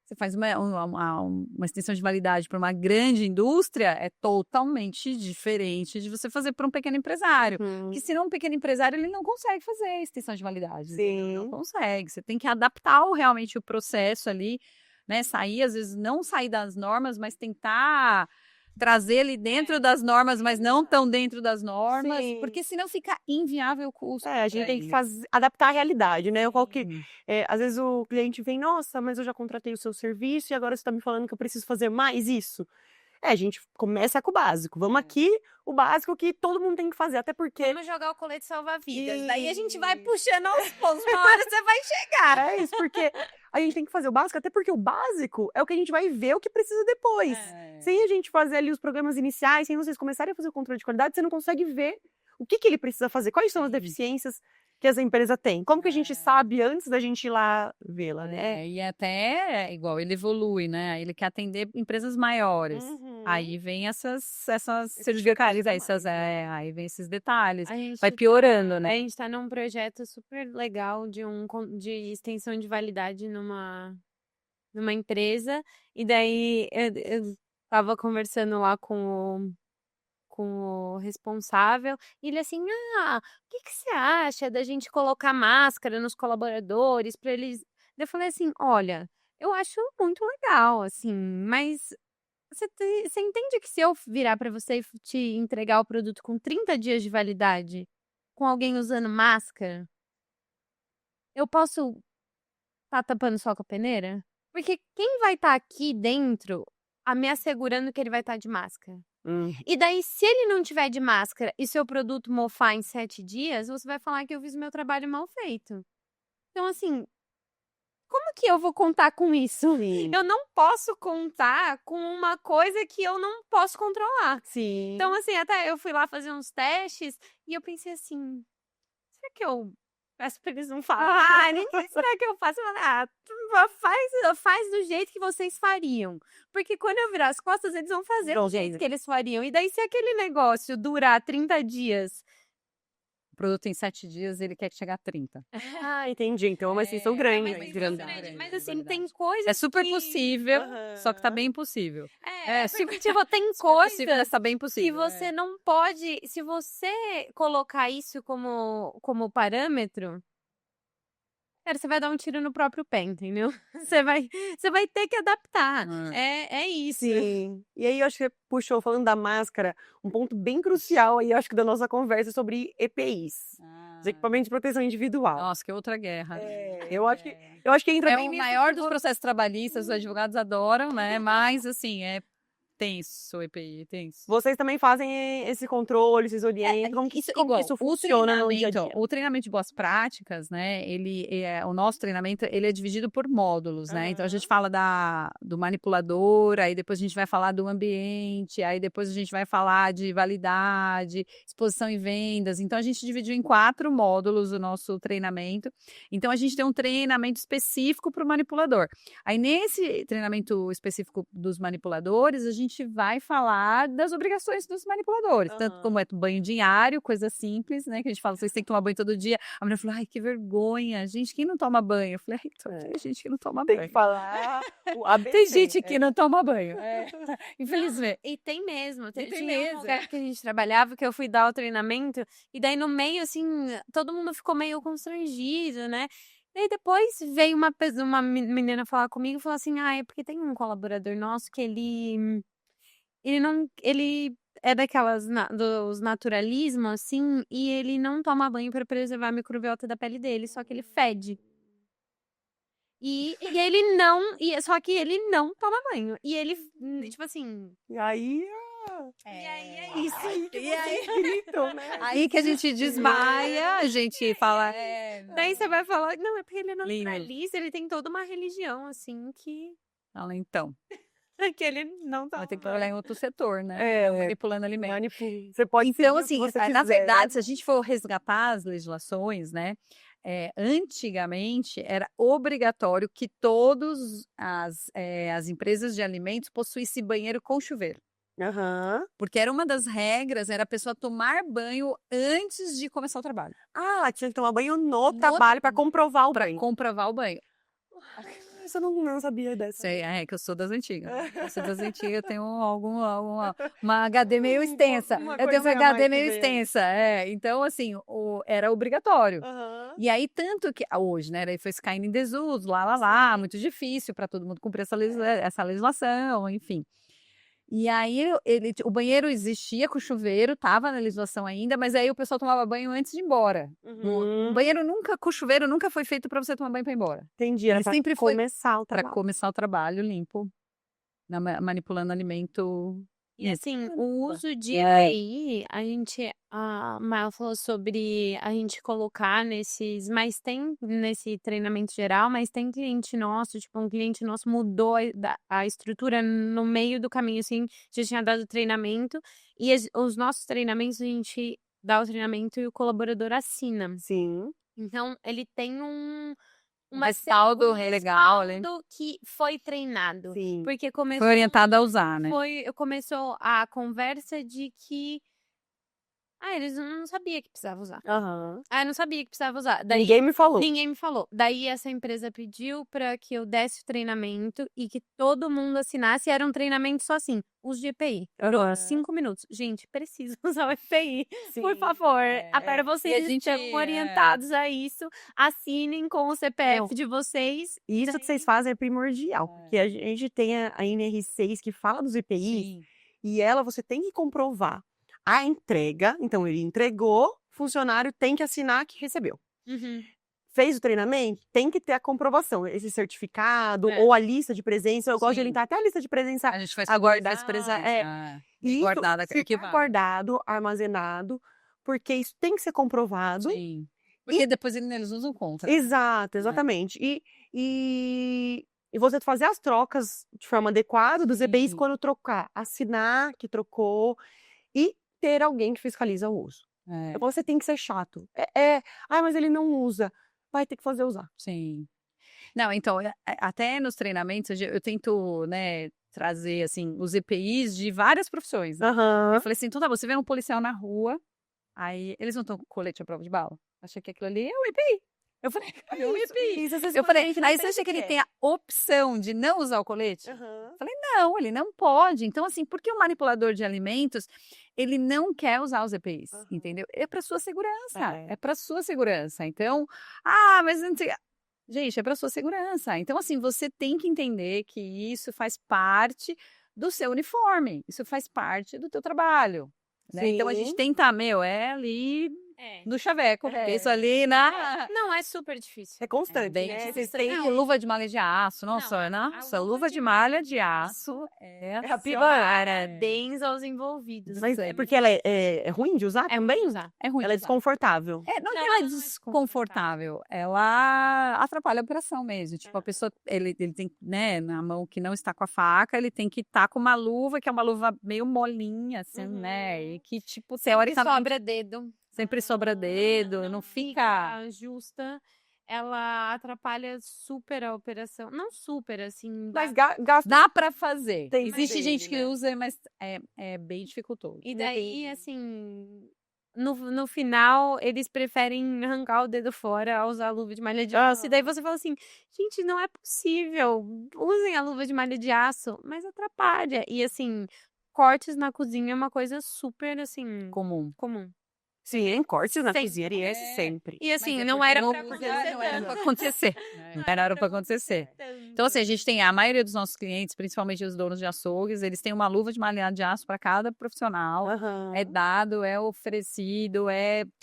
Você faz uma extensão de validade para uma grande indústria, é totalmente diferente de você fazer para um pequeno empresário. Porque senão um pequeno empresário ele não consegue fazer extensão de validade. Entendeu? Não Sim. consegue. Você tem que adaptar realmente o processo ali, né? Sair, às vezes, não sair das normas, mas tentar trazer ele dentro das normas, mas não tão dentro das normas, Sim. porque senão fica inviável o custo. A gente pra tem que eles. adaptar a realidade, né? Sim. Às vezes o cliente vem, nossa, mas eu já contratei o seu serviço e agora você está me falando que eu preciso fazer mais isso. A gente começa com o básico. Vamos aqui, o básico que todo mundo tem que fazer, até porque Vamos jogar o colete salva-vidas. Daí a gente vai Isso. puxando aos poucos. Uma hora você vai chegar. é isso, porque a gente tem que fazer o básico, até porque o básico é o que a gente vai ver o que precisa depois. Sem a gente fazer ali os programas iniciais, sem vocês começarem a fazer o controle de qualidade, você não consegue ver o que ele precisa fazer, quais são as Sim. deficiências que essa empresa tem. Como que a gente sabe antes da gente ir lá vê-la, né? E até igual ele evolui, né? Ele quer atender empresas maiores. Aí vem essas certificados, aí vem esses detalhes. A gente Vai piorando, A né? gente tá num projeto super legal de extensão de validade numa empresa. E daí eu tava conversando lá com o responsável, e ele assim, o que você acha da gente colocar máscara nos colaboradores para eles. Eu falei assim, olha, eu acho muito legal, assim, mas você entende que se eu virar para você e te entregar o produto com 30 dias de validade, com alguém usando máscara, eu posso estar tapando só com a peneira? Porque quem vai estar aqui dentro me assegurando que ele vai estar de máscara? E daí, se ele não tiver de máscara e seu produto mofar em 7 dias, você vai falar que eu fiz o meu trabalho mal feito. Então, assim, como que eu vou contar com isso? Sim. Eu não posso contar com uma coisa que eu não posso controlar. Sim. Então, assim, até eu fui lá fazer uns testes e eu pensei assim, será que eu peço pra eles não falarem? Será que eu faço? Eu falei, faz do jeito que vocês fariam. Porque quando eu virar as costas, eles vão fazer do jeito que eles fariam. E daí, se aquele negócio durar 30 dias... O produto tem 7 dias, ele quer que chegue a 30. Entendi. Então é uma extensão grande. Mas assim, tem coisas É super que... possível, só que tá bem impossível. Porque, tipo, tem Possível, coisas mas tá bem que possível. você não pode... Se você colocar isso como parâmetro, cara, você vai dar um tiro no próprio pé, entendeu? Você vai ter que adaptar. É isso. Sim. E aí eu acho que você puxou, falando da máscara, um ponto bem crucial aí, eu acho que da nossa conversa sobre EPIs. Os equipamentos de proteção individual. Nossa, que outra guerra. Eu acho que entra É bem o nisso maior que dos processos trabalhistas, os advogados adoram, né? Mas, assim, é tenso o EPI, tenso. vocês também fazem esse controle, vocês orientam, como que isso funciona no dia a dia? O treinamento de boas práticas, né? O nosso treinamento, ele é dividido por módulos, né? Então a gente fala do manipulador, aí depois a gente vai falar do ambiente, aí depois a gente vai falar de validade, exposição e vendas. Então a gente dividiu em 4 módulos o nosso treinamento. Então a gente tem um treinamento específico para o manipulador. Aí nesse treinamento específico dos manipuladores, a gente vai falar das obrigações dos manipuladores, tanto como é banho diário, coisa simples, né? Que a gente fala, vocês têm que tomar banho todo dia. A mulher falou, ai, que vergonha, gente, quem não toma banho? Eu falei, tem gente que não toma banho. Tem que falar o ABC. Tem gente que não toma banho. Infelizmente. E tem mesmo. tem Tinha mesmo. um lugar que a gente trabalhava, que eu fui dar o treinamento, e daí no meio, assim, todo mundo ficou meio constrangido, né? E aí depois veio uma menina falar comigo e falou assim, é porque tem um colaborador nosso que ele é daquelas dos naturalismos, assim, e ele não toma banho para preservar a microbiota da pele dele, só que ele fede. E ele não. Só que ele não toma banho. E ele, tipo assim. E aí, E aí é isso. aí que E aí? vocês gritam, né? Aí que a gente desmaia, a gente fala. Daí você vai falar, não, é porque ele é Lindo. naturalista, ele tem toda uma religião, assim, que Então, ele não tá. vai ter que trabalhar em outro setor, né? É, Manipulando alimentos. você pode Então, seguir o que assim, você na quiser, verdade, né? se a gente for resgatar as legislações, né? Antigamente era obrigatório que todas as empresas de alimentos possuíssem banheiro com chuveiro. Aham. Porque era uma das regras, era a pessoa tomar banho antes de começar o trabalho. Ah, tinha que tomar banho no trabalho para comprovar o Para banho. comprovar o banho. Isso eu não sabia dessa. Sei, que eu sou das antigas. Eu sou das antigas, eu tenho uma HD meio extensa. uma Eu tenho uma coisinha a mais HD meio que vem. extensa. Então, assim, era obrigatório. Aham. E aí, tanto que hoje, né, daí foi caindo em desuso, lá, muito difícil para todo mundo cumprir essa legislação, enfim. E aí, o banheiro existia com chuveiro, tava na legislação ainda, mas aí o pessoal tomava banho antes de ir embora. Uhum. O banheiro com chuveiro nunca foi feito para você tomar banho para ir embora. Entendi, era Ele pra sempre foi começar o Para trabalho. começar o trabalho limpo, manipulando alimento. E assim, o uso de É. EPI, a Maia falou sobre a gente colocar mas tem nesse treinamento geral, mas tem cliente nosso, tipo, um cliente nosso mudou a estrutura no meio do caminho, assim, já tinha dado treinamento, e os nossos treinamentos, a gente dá o treinamento e o colaborador assina. Sim. Então, ele tem um respaldo legal, né? respaldo que foi treinado. Sim. Porque começou Foi orientado a usar, né? começou a conversa de que eles não sabiam que precisava usar. Aham. Eu não sabia que precisava usar. Daí, Ninguém me falou. ninguém me falou. Daí essa empresa pediu para que eu desse o treinamento e que todo mundo assinasse. Era um treinamento só assim, uso de EPI. Aham. 5 minutos. Gente, preciso usar o EPI. Por Sim. favor, para E a vocês gente, estão orientados a isso. Assinem com o CPF Não. de vocês. Isso que vocês fazem é primordial, porque a gente tem a NR6 que fala dos EPIs, Sim. e você tem que comprovar a entrega. Então, ele entregou, funcionário tem que assinar que recebeu. Uhum. Fez o treinamento, tem que ter a comprovação, esse certificado É. ou a lista de presença. Eu gosto de Sim. orientar até a lista de presença. A gente faz Aguardar tudo essa presença. isso, Isso guardada, fica arquivada. guardado, armazenado, porque isso tem que ser comprovado. Sim. Porque depois eles usam contra. Exato, exatamente. E você fazer as trocas de forma adequada dos EPIs Sim. quando trocar, assinar que trocou e ter alguém que fiscaliza o uso. Você tem que ser chato. Mas ele não usa. Vai ter que fazer usar. Sim. Não, então, até nos treinamentos eu tento, né, trazer, assim, os EPIs de várias profissões. Né? Aham. Eu falei assim, então tá bom, você vê um policial na rua, aí eles não estão com colete à prova de bala? Achei que aquilo ali é o EPI. Eu falei, é o EPI. Eu falei, aí você acha que ele tem a opção de não usar o colete? Aham. Não, ele não pode. Então, assim, porque o manipulador de alimentos, ele não quer usar os EPIs, Aham. entendeu? É para sua segurança, É. é para sua segurança. Então, mas não sei... Gente, é para sua segurança. Então, assim, você tem que entender que isso faz parte do seu uniforme, isso faz parte do teu trabalho. Né? Então, a gente Sim. tenta, ali no chaveco, porque isso ali Não, é super difícil. É constante, bem né? difícil. Vocês Tem têm luva de malha de aço, Não, nossa, a luva de malha de aço é a pior. Parabéns aos envolvidos. Mas é porque ela é ruim de usar É também? ruim usar. É ruim Ela é de usar. desconfortável. Não é que Não, ela é não é desconfortável, ela atrapalha a operação mesmo. Tipo, a pessoa, ele tem, né, na mão que não está com a faca, ele tem que estar com uma luva, que é uma luva meio molinha, assim, né? E que, tipo, Que teoricamente, sobra dedo. sempre sobra dedo, não fica... justa. Ela atrapalha super a operação. Não super, assim. Mas gasta. Dá pra fazer. Tem Existe dele, gente que né? usa, mas é bem dificultoso. E daí, assim, no final, eles preferem arrancar o dedo fora ao usar a luva de malha de aço. E daí você fala assim, gente, não é possível. Usem a luva de malha de aço, mas atrapalha. E, assim, cortes na cozinha é uma coisa super, assim, Comum. Sim, em cortes na Sempre. cozinharia sempre. E, assim, Mas é não porque era não pra usa, acontecer não era tanto. pra acontecer. Não era pra acontecer. Então, assim, a gente tem a maioria dos nossos clientes, principalmente os donos de açougues, eles têm uma luva de malha de aço para cada profissional. Aham. É dado, é oferecido,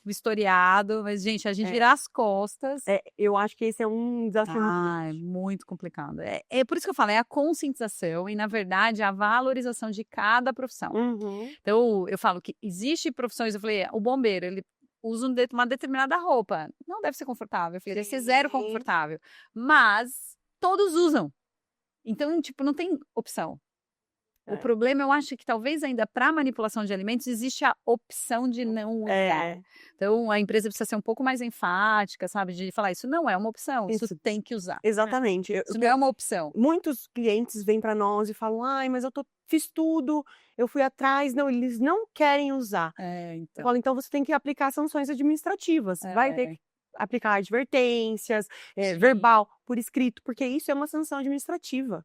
vistoriado, mas, gente, a gente vira as costas. Eu acho que esse é um desafio. É muito complicado. É por isso que eu falo, é a conscientização e, na verdade, a valorização de cada profissão. Uhum. Então, eu falo que existe profissões, eu falei, o bombeiro, ele usa uma determinada roupa. Não deve ser confortável, eu falei, deve ser zero Sim. confortável. Mas todos usam. Então, tipo, não tem opção. O problema, eu acho que talvez ainda para manipulação de alimentos existe a opção de não usar. Então, a empresa precisa ser um pouco mais enfática, sabe? De falar, isso não é uma opção, isso tem que usar. Exatamente. Isso não é uma opção. Muitos clientes vêm para nós e falam, ai, mas fiz tudo, eu fui atrás. Não, eles não querem usar. Eu Então. falo, então você tem que aplicar sanções administrativas. Vai ter que aplicar advertências, verbal, por escrito, porque isso é uma sanção administrativa.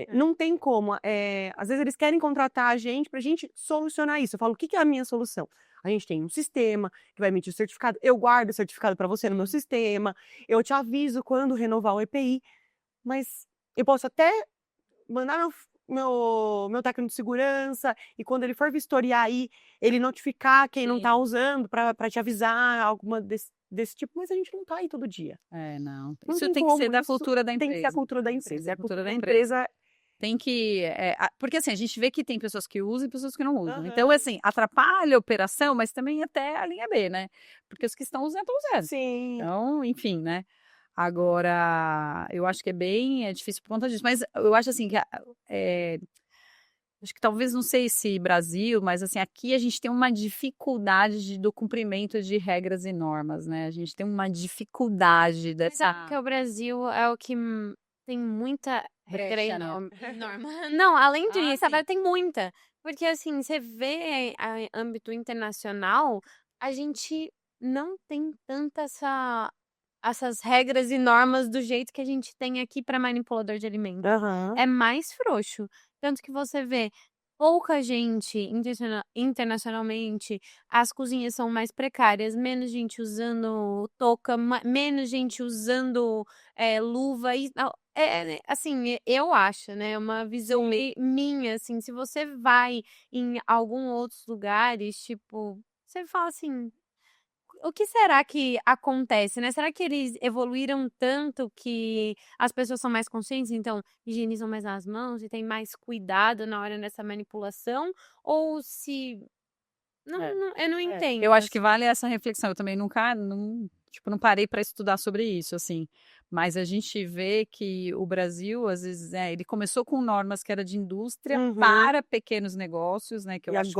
Não tem como. Às vezes eles querem contratar a gente para a gente solucionar isso. Eu falo, o que é a minha solução? A gente tem um sistema que vai emitir o certificado. Eu guardo o certificado para você no meu sistema. Eu te aviso quando renovar o EPI. Mas eu posso até mandar meu técnico de segurança e quando ele for vistoriar aí, ele notificar quem não está usando para te avisar alguma desse tipo, mas a gente não está aí todo dia. Não. Não Isso tem tem que ser como, da isso cultura da Tem que ser a empresa. cultura da empresa. A cultura da A empresa. empresa Tem que. Porque assim, a gente vê que tem pessoas que usam e pessoas que não usam. Aham. Então, assim, atrapalha a operação, mas também até a linha B, né? Porque os que estão usando, estão usando. Sim. Então, enfim, né? Agora, eu acho que é difícil por conta disso. Mas eu acho assim que acho que talvez, não sei se Brasil, mas assim, aqui a gente tem uma dificuldade do cumprimento de regras e normas, né? A gente tem uma dificuldade Mas dessa. porque o Brasil é o que tem muita regra e Brecha, né? norma. Não, além disso, sim. tem muita. Porque assim, você vê a âmbito internacional, a gente não tem tanta essas regras e normas do jeito que a gente tem aqui para manipulador de alimentos. Aham. É mais frouxo. Tanto que você vê pouca gente internacionalmente, as cozinhas são mais precárias, menos gente usando touca, menos gente usando luva. Assim, eu acho, né? Uma visão minha, assim, se você vai em alguns outros lugares, tipo, você fala assim. O que será que acontece, né? Será que eles evoluíram tanto que as pessoas são mais conscientes, então higienizam mais as mãos e têm mais cuidado na hora dessa manipulação? Ou se. Eu não entendo. Eu acho que vale essa reflexão. Eu também nunca, não parei para estudar sobre isso, assim. Mas a gente vê que o Brasil, às vezes, ele começou com normas que era de indústria para pequenos negócios, né? Que eu acho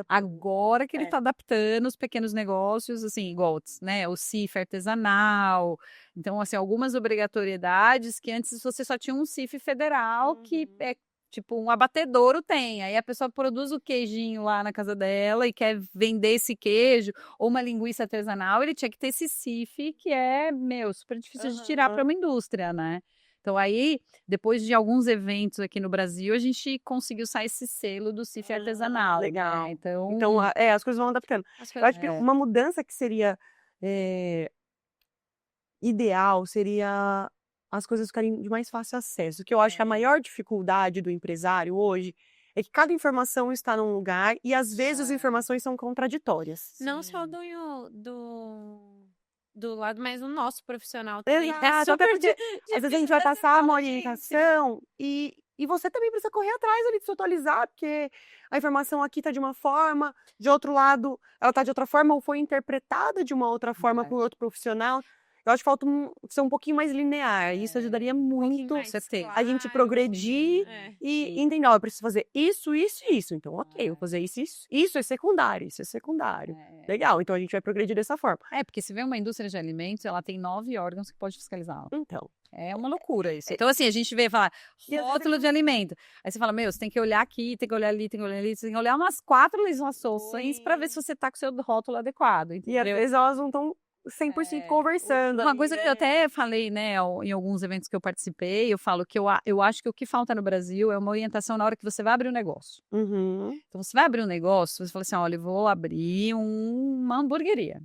agora que ele está adaptando os pequenos negócios, assim, igual, né? O CIF artesanal. Então, assim, algumas obrigatoriedades que antes você só tinha um CIF federal que é tipo, um abatedouro tem. Aí a pessoa produz o queijinho lá na casa dela e quer vender esse queijo, ou uma linguiça artesanal, ele tinha que ter esse CIF, que é, super difícil de tirar para uma indústria, né? Então, aí, depois de alguns eventos aqui no Brasil, a gente conseguiu sair esse selo do CIF artesanal. Legal. Né? Então, as coisas vão adaptando. Eu acho que uma mudança que seria ideal seria as coisas ficarem de mais fácil acesso. Que eu acho que a maior dificuldade do empresário hoje é que cada informação está num lugar e às vezes as informações são contraditórias. Não só do lado, mas o nosso profissional também. Exato, até porque às vezes a gente vai passar uma orientação e você também precisa correr atrás ali de se atualizar, porque a informação aqui está de uma forma, de outro lado ela está de outra forma ou foi interpretada de uma outra forma por outro profissional. Eu acho que falta ser um pouquinho mais linear. Isso ajudaria muito a gente progredir e entender, eu preciso fazer isso, isso e isso. Então, ok, eu vou fazer isso, isso. Isso é secundário, isso é secundário. Legal, então a gente vai progredir dessa forma. Porque se vê uma indústria de alimentos, ela tem 9 órgãos que pode fiscalizá-la. Então. É uma loucura isso. Então, assim, a gente vê falar rótulo de alimento. Aí você fala, você tem que olhar aqui, tem que olhar ali, tem que olhar ali, você tem que olhar umas 4 legislações para ver se você tá com o seu rótulo adequado. Entendeu? E às vezes elas não estão 100% conversando. Uma coisa que eu até falei, né, em alguns eventos que eu participei, eu falo que eu acho que o que falta no Brasil é uma orientação na hora que você vai abrir um negócio. Então, você vai abrir um negócio, você fala assim, olha, eu vou abrir uma hamburgueria.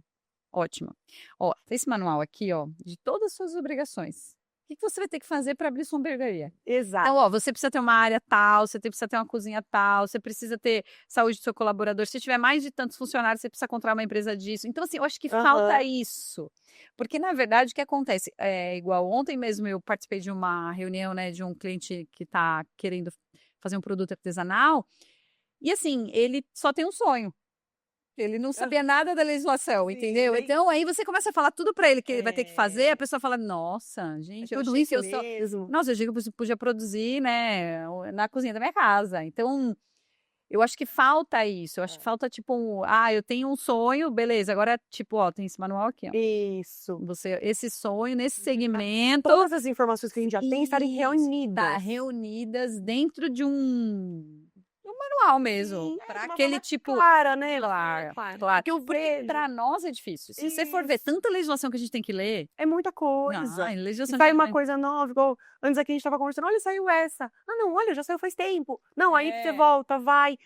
Ótimo. Ó, tem esse manual aqui, ó, de todas as suas obrigações. que você vai ter que fazer para abrir sua hamburgueria? Exato. Então, ó, você precisa ter uma área tal, precisa ter uma cozinha tal, você precisa ter saúde do seu colaborador. Se tiver mais de tantos funcionários, você precisa contratar uma empresa disso. Então, assim, eu acho que falta isso. Porque, na verdade, o que acontece? É igual ontem mesmo eu participei de uma reunião, né, de um cliente que está querendo fazer um produto artesanal. E, assim, ele só tem um sonho. Ele não sabia nada da legislação, entendeu? nem- Então, aí você começa a falar tudo para ele que ele vai ter que fazer, a pessoa fala, nossa, gente, eu tudo achei isso que eu só... mesmo. Nossa, eu digo que eu podia produzir, né, na cozinha da minha casa. Então, eu acho que falta isso. Eu acho que falta, tipo, eu tenho um sonho, beleza. Agora, tipo, ó, tem esse manual aqui, ó. Isso. Esse sonho, nesse segmento, Todas as informações que a gente já tem estarem Isso, reunidas. tá reunidas dentro de um manual mesmo. Sim, Para de uma aquele forma tipo. clara, né? Claro. Porque eu Porque vejo. para nós é difícil. Se você for ver Isso. tanta legislação que a gente tem que ler. É muita coisa. Não, E legislação sai de- uma coisa nova, igual antes aqui a gente estava conversando, olha, saiu essa. Ah, não, olha, já saiu faz tempo. Não, aí você volta, vai.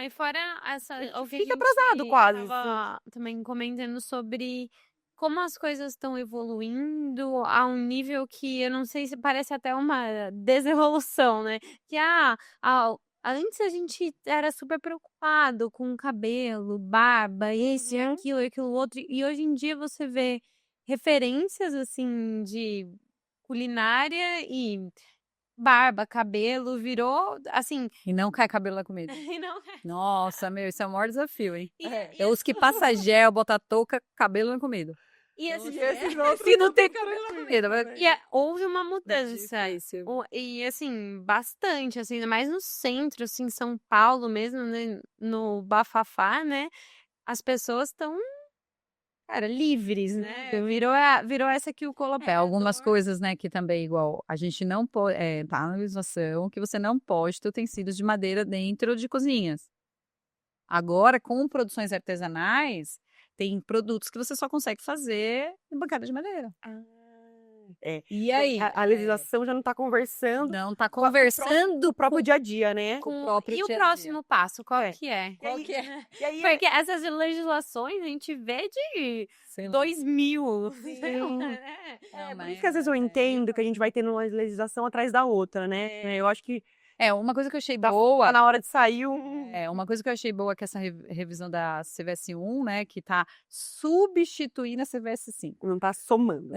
E fora essa, o que a Fica gente atrasado quase. tava também comentando sobre como as coisas estão evoluindo a um nível que eu não sei se parece até uma desevolução, né? Que antes a gente era super preocupado com cabelo, barba, esse, aquilo, aquilo outro, e hoje em dia você vê referências assim de culinária e barba, cabelo, virou assim. E não cai cabelo na comida. E não Nossa, meu, isso é o maior desafio, hein? E É os que passa gel, bota touca, cabelo na comida. E esses Se não tem cabelo na comida. houve uma mudança. Difícil. E assim, bastante, assim, ainda mais no centro, assim, São Paulo mesmo, né, no bafafá, né? As pessoas estão, cara, livres, né? Virou essa que o colocou. Algumas coisas, né, que também igual, a gente não pode, tá na legislação que você não pode ter utensílios de madeira dentro de cozinhas. Agora, com produções artesanais, tem produtos que você só consegue fazer em bancada de madeira. E aí? A legislação já não está conversando Não tá com o conversando próprio dia a dia, né? com o próprio E o dia a próximo passo, qual É. que é? Qual que é? E aí, Porque essas legislações a gente vê de Sei lá. 2000. por isso que às vezes eu entendo que a gente vai tendo uma legislação atrás da outra, né? Eu acho que Uma coisa que eu achei tá boa. na hora de sair Uma coisa que eu achei boa é que essa revisão da CVS 1, né, que tá substituindo a CVS 5. não tá somando.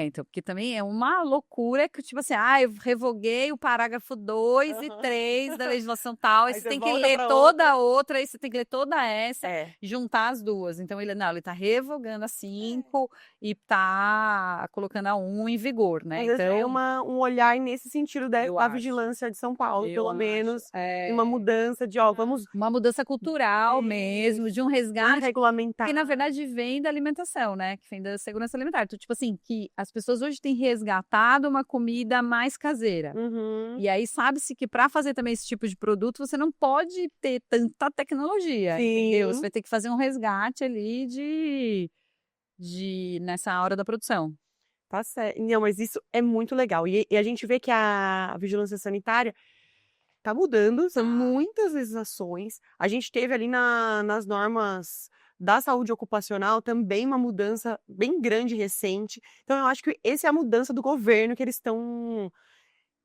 Então, porque também é uma loucura que, tipo assim, eu revoguei o parágrafo 2 e 3 da legislação tal, aí Aí você você tem que volta ler pra toda a outra, aí você tem que ler toda essa, É. juntar as duas. Então, ele tá revogando a 5 e tá colocando a 1 em vigor, né? Às vezes é um olhar nesse sentido Eu da acho. vigilância de São Paulo, Eu pelo acho. menos. Uma mudança de, vamos Uma mudança cultural mesmo, de um resgate. regulamentar. Que, na verdade, vem da alimentação, né? Que vem da segurança alimentar. Então, tipo assim, que as pessoas hoje têm resgatado uma comida mais caseira. Uhum. E aí, sabe-se que para fazer também esse tipo de produto, você não pode ter tanta tecnologia, entendeu? Você vai ter que fazer um resgate ali nessa hora da produção. Tá certo. Não, mas isso é muito legal. E a gente vê que a vigilância sanitária tá mudando, são muitas legislações. A gente teve ali nas normas da saúde ocupacional também uma mudança bem grande e recente. Então, eu acho que essa é a mudança do governo que eles estão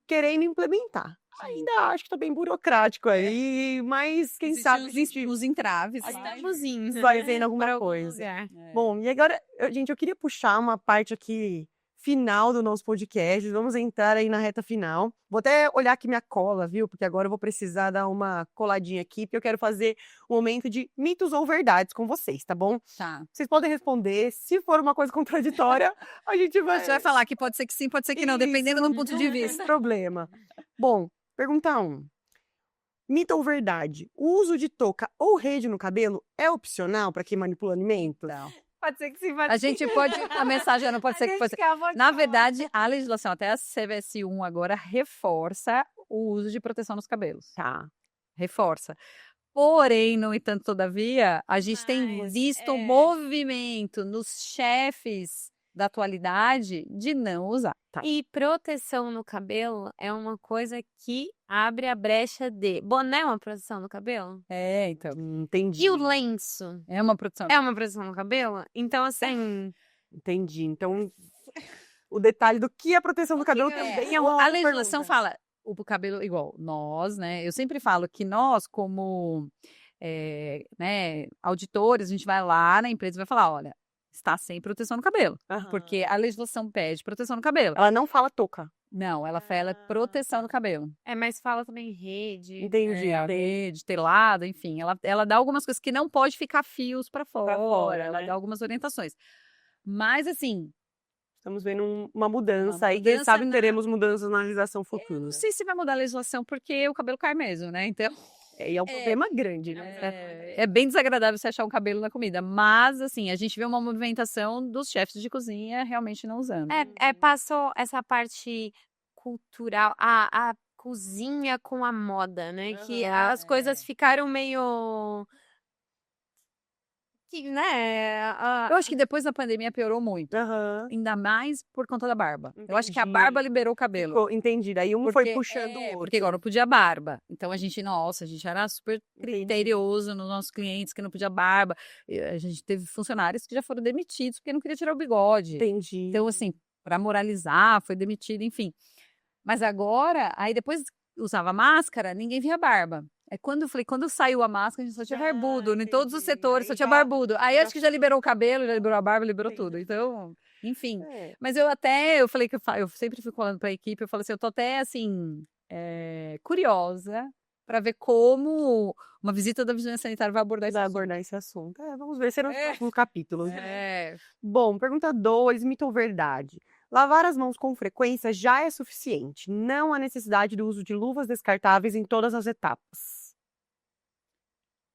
querendo implementar. Ainda acho que tá bem burocrático aí, mas quem sabe a gente os entraves. Estamos indo, vai né, vendo alguma pra algum coisa. lugar. Bom, e agora, gente, eu queria puxar uma parte aqui final do nosso podcast. Vamos entrar aí na reta final. Vou até olhar aqui minha cola, viu? Porque agora eu vou precisar dar uma coladinha aqui, porque eu quero fazer um momento de mitos ou verdades com vocês, tá bom? Tá. Vocês podem responder. Se for uma coisa contraditória, a gente vai. Você vai falar que pode ser que sim, pode ser que não, dependendo do ponto de Não vista. tem problema. Bom, pergunta 1. Mito ou verdade? O uso de touca ou rede no cabelo é opcional para quem manipula alimento? Não. Pode ser que sim, pode A gente pode. A mensagem não pode ser que pode ser. Na verdade, a legislação, até a CVS 1 agora, reforça o uso de proteção nos cabelos. Tá. Reforça. Porém, no entanto, todavia, a gente tem visto movimento nos chefes da atualidade de não usar. Tá. E proteção no cabelo é uma coisa que abre a brecha de... Boné é uma proteção no cabelo? Então. Entendi. E o lenço? É uma proteção. É uma proteção no cabelo? Então, assim... Entendi. Então, o detalhe do que é proteção do cabelo também é uma a outra legislação pergunta. fala o cabelo igual nós, né? Eu sempre falo que nós, como né, auditores, a gente vai lá na empresa e vai falar, olha, está sem proteção no cabelo, porque a legislação pede proteção no cabelo. Ela não fala touca. Não, ela fala proteção no cabelo. Mas fala também rede. Entendi. Rede, telado, enfim. Ela dá algumas coisas que não pode ficar fios para fora, ela né? dá algumas orientações. Mas, assim, Estamos vendo uma mudança aí. mudança Quem sabe teremos mudanças na legislação futura. não sei se vai mudar a legislação, porque o cabelo cai mesmo, né? Então, E é um problema grande, né? é bem desagradável você achar um cabelo na comida. Mas, assim, a gente vê uma movimentação dos chefes de cozinha realmente não usando. Passou essa parte cultural, a cozinha com a moda, né? Que as coisas ficaram meio... Que, né? Eu acho que depois da pandemia piorou muito. Aham. Ainda mais por conta da barba. Eu acho que a barba liberou o cabelo. Ficou, entendi. Daí um foi puxando o outro. Porque agora não podia barba. Então a gente era super criterioso nos nossos clientes que não podia barba. A gente teve funcionários que já foram demitidos porque não queria tirar o bigode. Entendi. Então, assim, para moralizar, foi demitido, enfim. Mas agora, aí depois usava máscara, ninguém via barba. É quando eu falei, quando saiu a máscara, a gente só tinha barbudo, em todos os setores, só tinha barbudo. Aí acho que já liberou o cabelo, já liberou a barba, liberou tudo. Então, enfim. Mas eu falei que eu sempre fui falando para a equipe, eu falei assim, eu tô até assim, curiosa para ver como uma visita da vigilância sanitária vai abordar esse assunto. Vamos ver, serão os próximos capítulos. É. Bom, pergunta 2, mito ou verdade? Lavar as mãos com frequência já é suficiente. Não há necessidade do uso de luvas descartáveis em todas as etapas.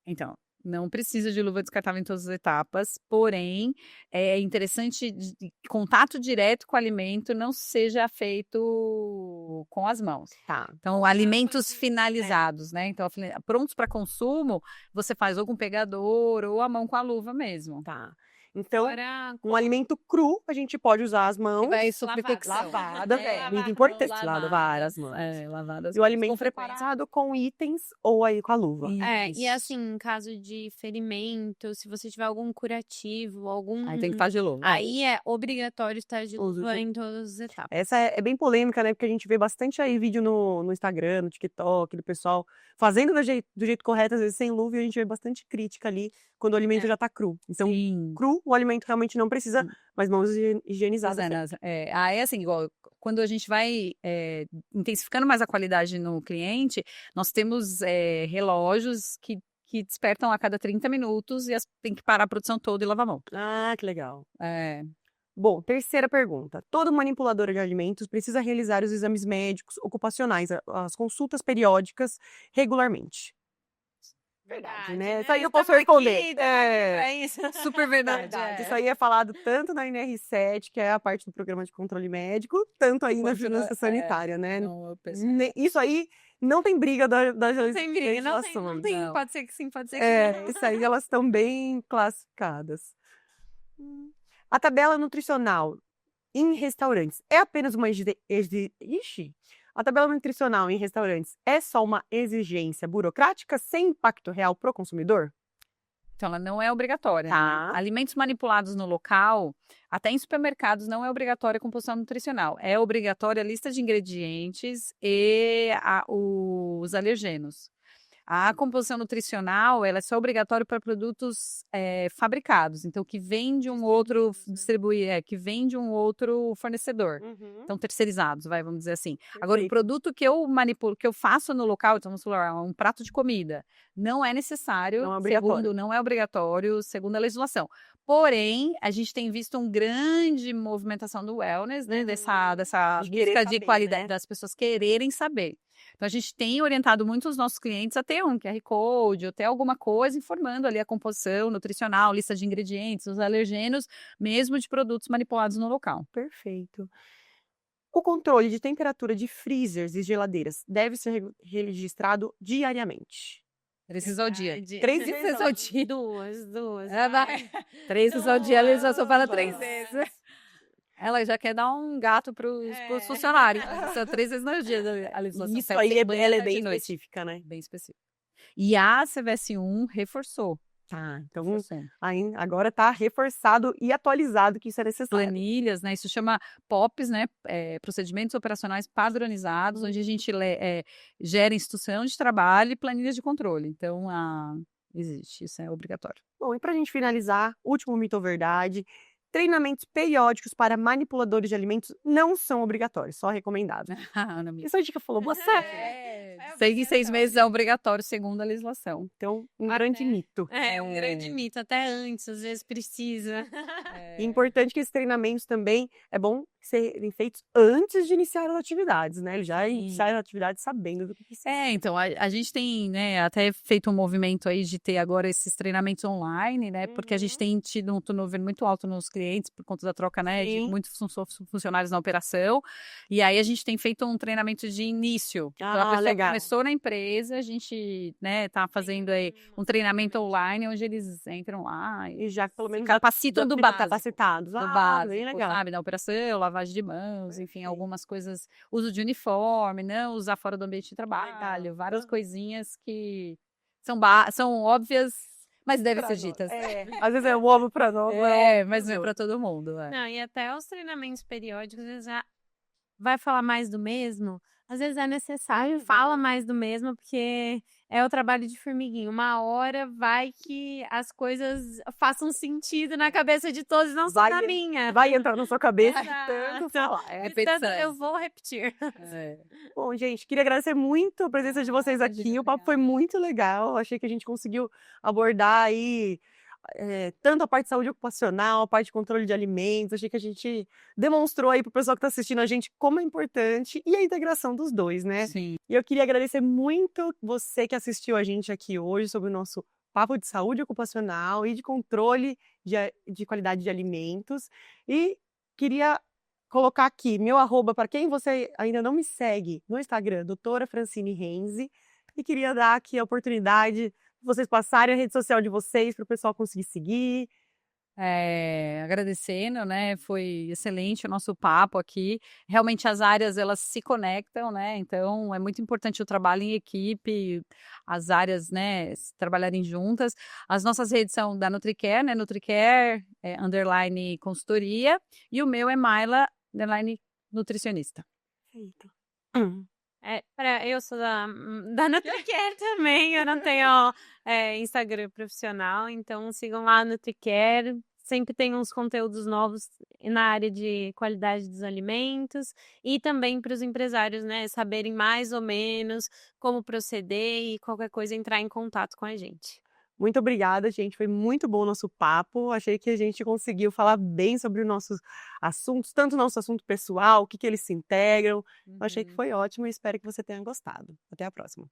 Então, não precisa de luva descartável em todas as etapas, porém, é interessante que contato direto com o alimento não seja feito com as mãos. Tá. Então, alimentos finalizados, né? Então, prontos para consumo, você faz ou com pegador ou a mão com a luva mesmo. Tá. Então, um alimento cru, a gente pode usar as mãos. Vai suprir cocção. Lavada, muito importante. Lavar as mãos. Lavadas. E o alimento preparado com itens ou aí com a luva. E assim, em caso de ferimento, se você tiver algum curativo, Aí tem que estar de luva. Aí é obrigatório estar de luva em todas as etapas. Essa é bem polêmica, né? Porque a gente vê bastante aí vídeo no Instagram, no TikTok, do pessoal fazendo do jeito correto, às vezes sem luva, e a gente vê bastante crítica ali quando o alimento já tá cru. Então, cru, o alimento realmente não precisa, mas mãos higienizadas. Aí, assim, igual, quando a gente vai intensificando mais a qualidade no cliente, nós temos relógios que despertam a cada 30 minutos e tem que parar a produção toda e lavar a mão. Ah, que legal. Bom, terceira pergunta. Todo manipulador de alimentos precisa realizar os exames médicos, ocupacionais, as consultas periódicas regularmente. Verdade, né? Isso aí eu posso responder. Super verdade. Isso aí é falado tanto na NR7, que é a parte do programa de controle médico, tanto aí na vigilância sanitária, né? Isso aí não tem briga da legislação. Não tem, pode ser que sim, pode ser que não. Isso aí elas estão bem classificadas. A tabela nutricional em restaurantes é apenas uma A tabela nutricional em restaurantes é só uma exigência burocrática sem impacto real para o consumidor? Então, ela não é obrigatória. Tá. Né? Alimentos manipulados no local, até em supermercados, não é obrigatória a composição nutricional. É obrigatória a lista de ingredientes e os alergenos. A composição nutricional, ela é só obrigatória para produtos fabricados, então que vem de um outro que vem de um outro fornecedor, então terceirizados, vamos dizer assim. Perfeito. Agora, o produto que eu manipulo, que eu faço no local, então vamos falar, um prato de comida, não é necessário, não é obrigatório, segundo a legislação. Porém, a gente tem visto uma grande movimentação do wellness, né, dessa busca de qualidade, né? Das pessoas quererem saber. Então, a gente tem orientado muito os nossos clientes a ter um QR Code, ou ter alguma coisa informando ali a composição nutricional, lista de ingredientes, os alergenos, mesmo de produtos manipulados no local. Perfeito. O controle de temperatura de freezers e geladeiras deve ser registrado diariamente. 3 vezes ao dia. 3 vezes ao dia. Duas. 3 vezes ao dia, ela só fala 3 vezes. Ela já quer dar um gato para os funcionários. São 3 vezes no dia a legislação. Isso aí ela é bem específica, né? Bem específica. E a CVS1 reforçou Tá, então Isso sim. agora está reforçado e atualizado que isso é necessário. Planilhas, né, isso chama POPs, né, procedimentos operacionais padronizados, onde a gente gera instrução de trabalho e planilhas de controle. Então, existe, isso é obrigatório. Bom, e para a gente finalizar, último mito ou verdade, treinamentos periódicos para manipuladores de alimentos não são obrigatórios, só recomendados. Ana Mia. Isso é dica falou, você. Em 6 meses é obrigatório, segundo a legislação. Então, um grande mito. É um grande mito, até antes, às vezes precisa. E é importante que esses treinamentos também é bom serem feitos antes de iniciar as atividades, né? Eles já iniciaram as atividades sabendo do que precisa. Então, a gente tem, né, até feito um movimento aí de ter agora esses treinamentos online, né, porque a gente tem tido um turnover muito alto nos clientes por conta da troca, né, de Sim. muitos funcionários na operação, e aí a gente tem feito um treinamento de início. Então, a pessoa legal. começou na empresa, a gente, né, tá fazendo aí um treinamento online, onde eles entram lá E já pelo menos capacitam do básico. capacitados. Do Bem básico, legal. sabe, na operação, lavagem de mãos, enfim, algumas coisas, uso de uniforme, não usar fora do ambiente de trabalho, várias coisinhas que são óbvias, mas devem ser ditas. Às vezes é o ovo para nós. Mas não é para todo mundo. Não, e até os treinamentos periódicos, às vezes vai falar mais do mesmo, às vezes é necessário, fala mais do mesmo, porque é o trabalho de formiguinha. Uma hora vai que as coisas façam sentido na cabeça de todos, não só na minha. Vai entrar na sua cabeça de Exato. tanto falar. Portanto, eu vou repetir. Bom, gente, queria agradecer muito a presença de vocês aqui. O papo foi muito legal. Achei que a gente conseguiu abordar aí tanto a parte de saúde ocupacional, a parte de controle de alimentos. Achei que a gente demonstrou aí para o pessoal que está assistindo a gente como é importante e a integração dos dois, né? Sim. E eu queria agradecer muito você que assistiu a gente aqui hoje sobre o nosso papo de saúde ocupacional e de controle de qualidade de alimentos. E queria colocar aqui meu arroba para quem você ainda não me segue no Instagram, doutora Francine Renzi, e queria dar aqui a oportunidade de vocês passarem a rede social de vocês para o pessoal conseguir seguir. Agradecendo, né? Foi excelente o nosso papo aqui. Realmente as áreas elas se conectam, né? Então é muito importante o trabalho em equipe, as áreas, né, trabalharem juntas. As nossas redes são da NutriCare, né? NutriCare _ consultoria, e o meu é Maila _ nutricionista. Perfeito. Eu sou da NutriCare também, eu não tenho Instagram profissional, então sigam lá a NutriCare, sempre tem uns conteúdos novos na área de qualidade dos alimentos e também para os empresários, né, saberem mais ou menos como proceder e qualquer coisa entrar em contato com a gente. Muito obrigada, gente. Foi muito bom o nosso papo. Achei que a gente conseguiu falar bem sobre os nossos assuntos, tanto o nosso assunto pessoal, o que eles se integram. Achei que foi ótimo e espero que você tenha gostado. Até a próxima.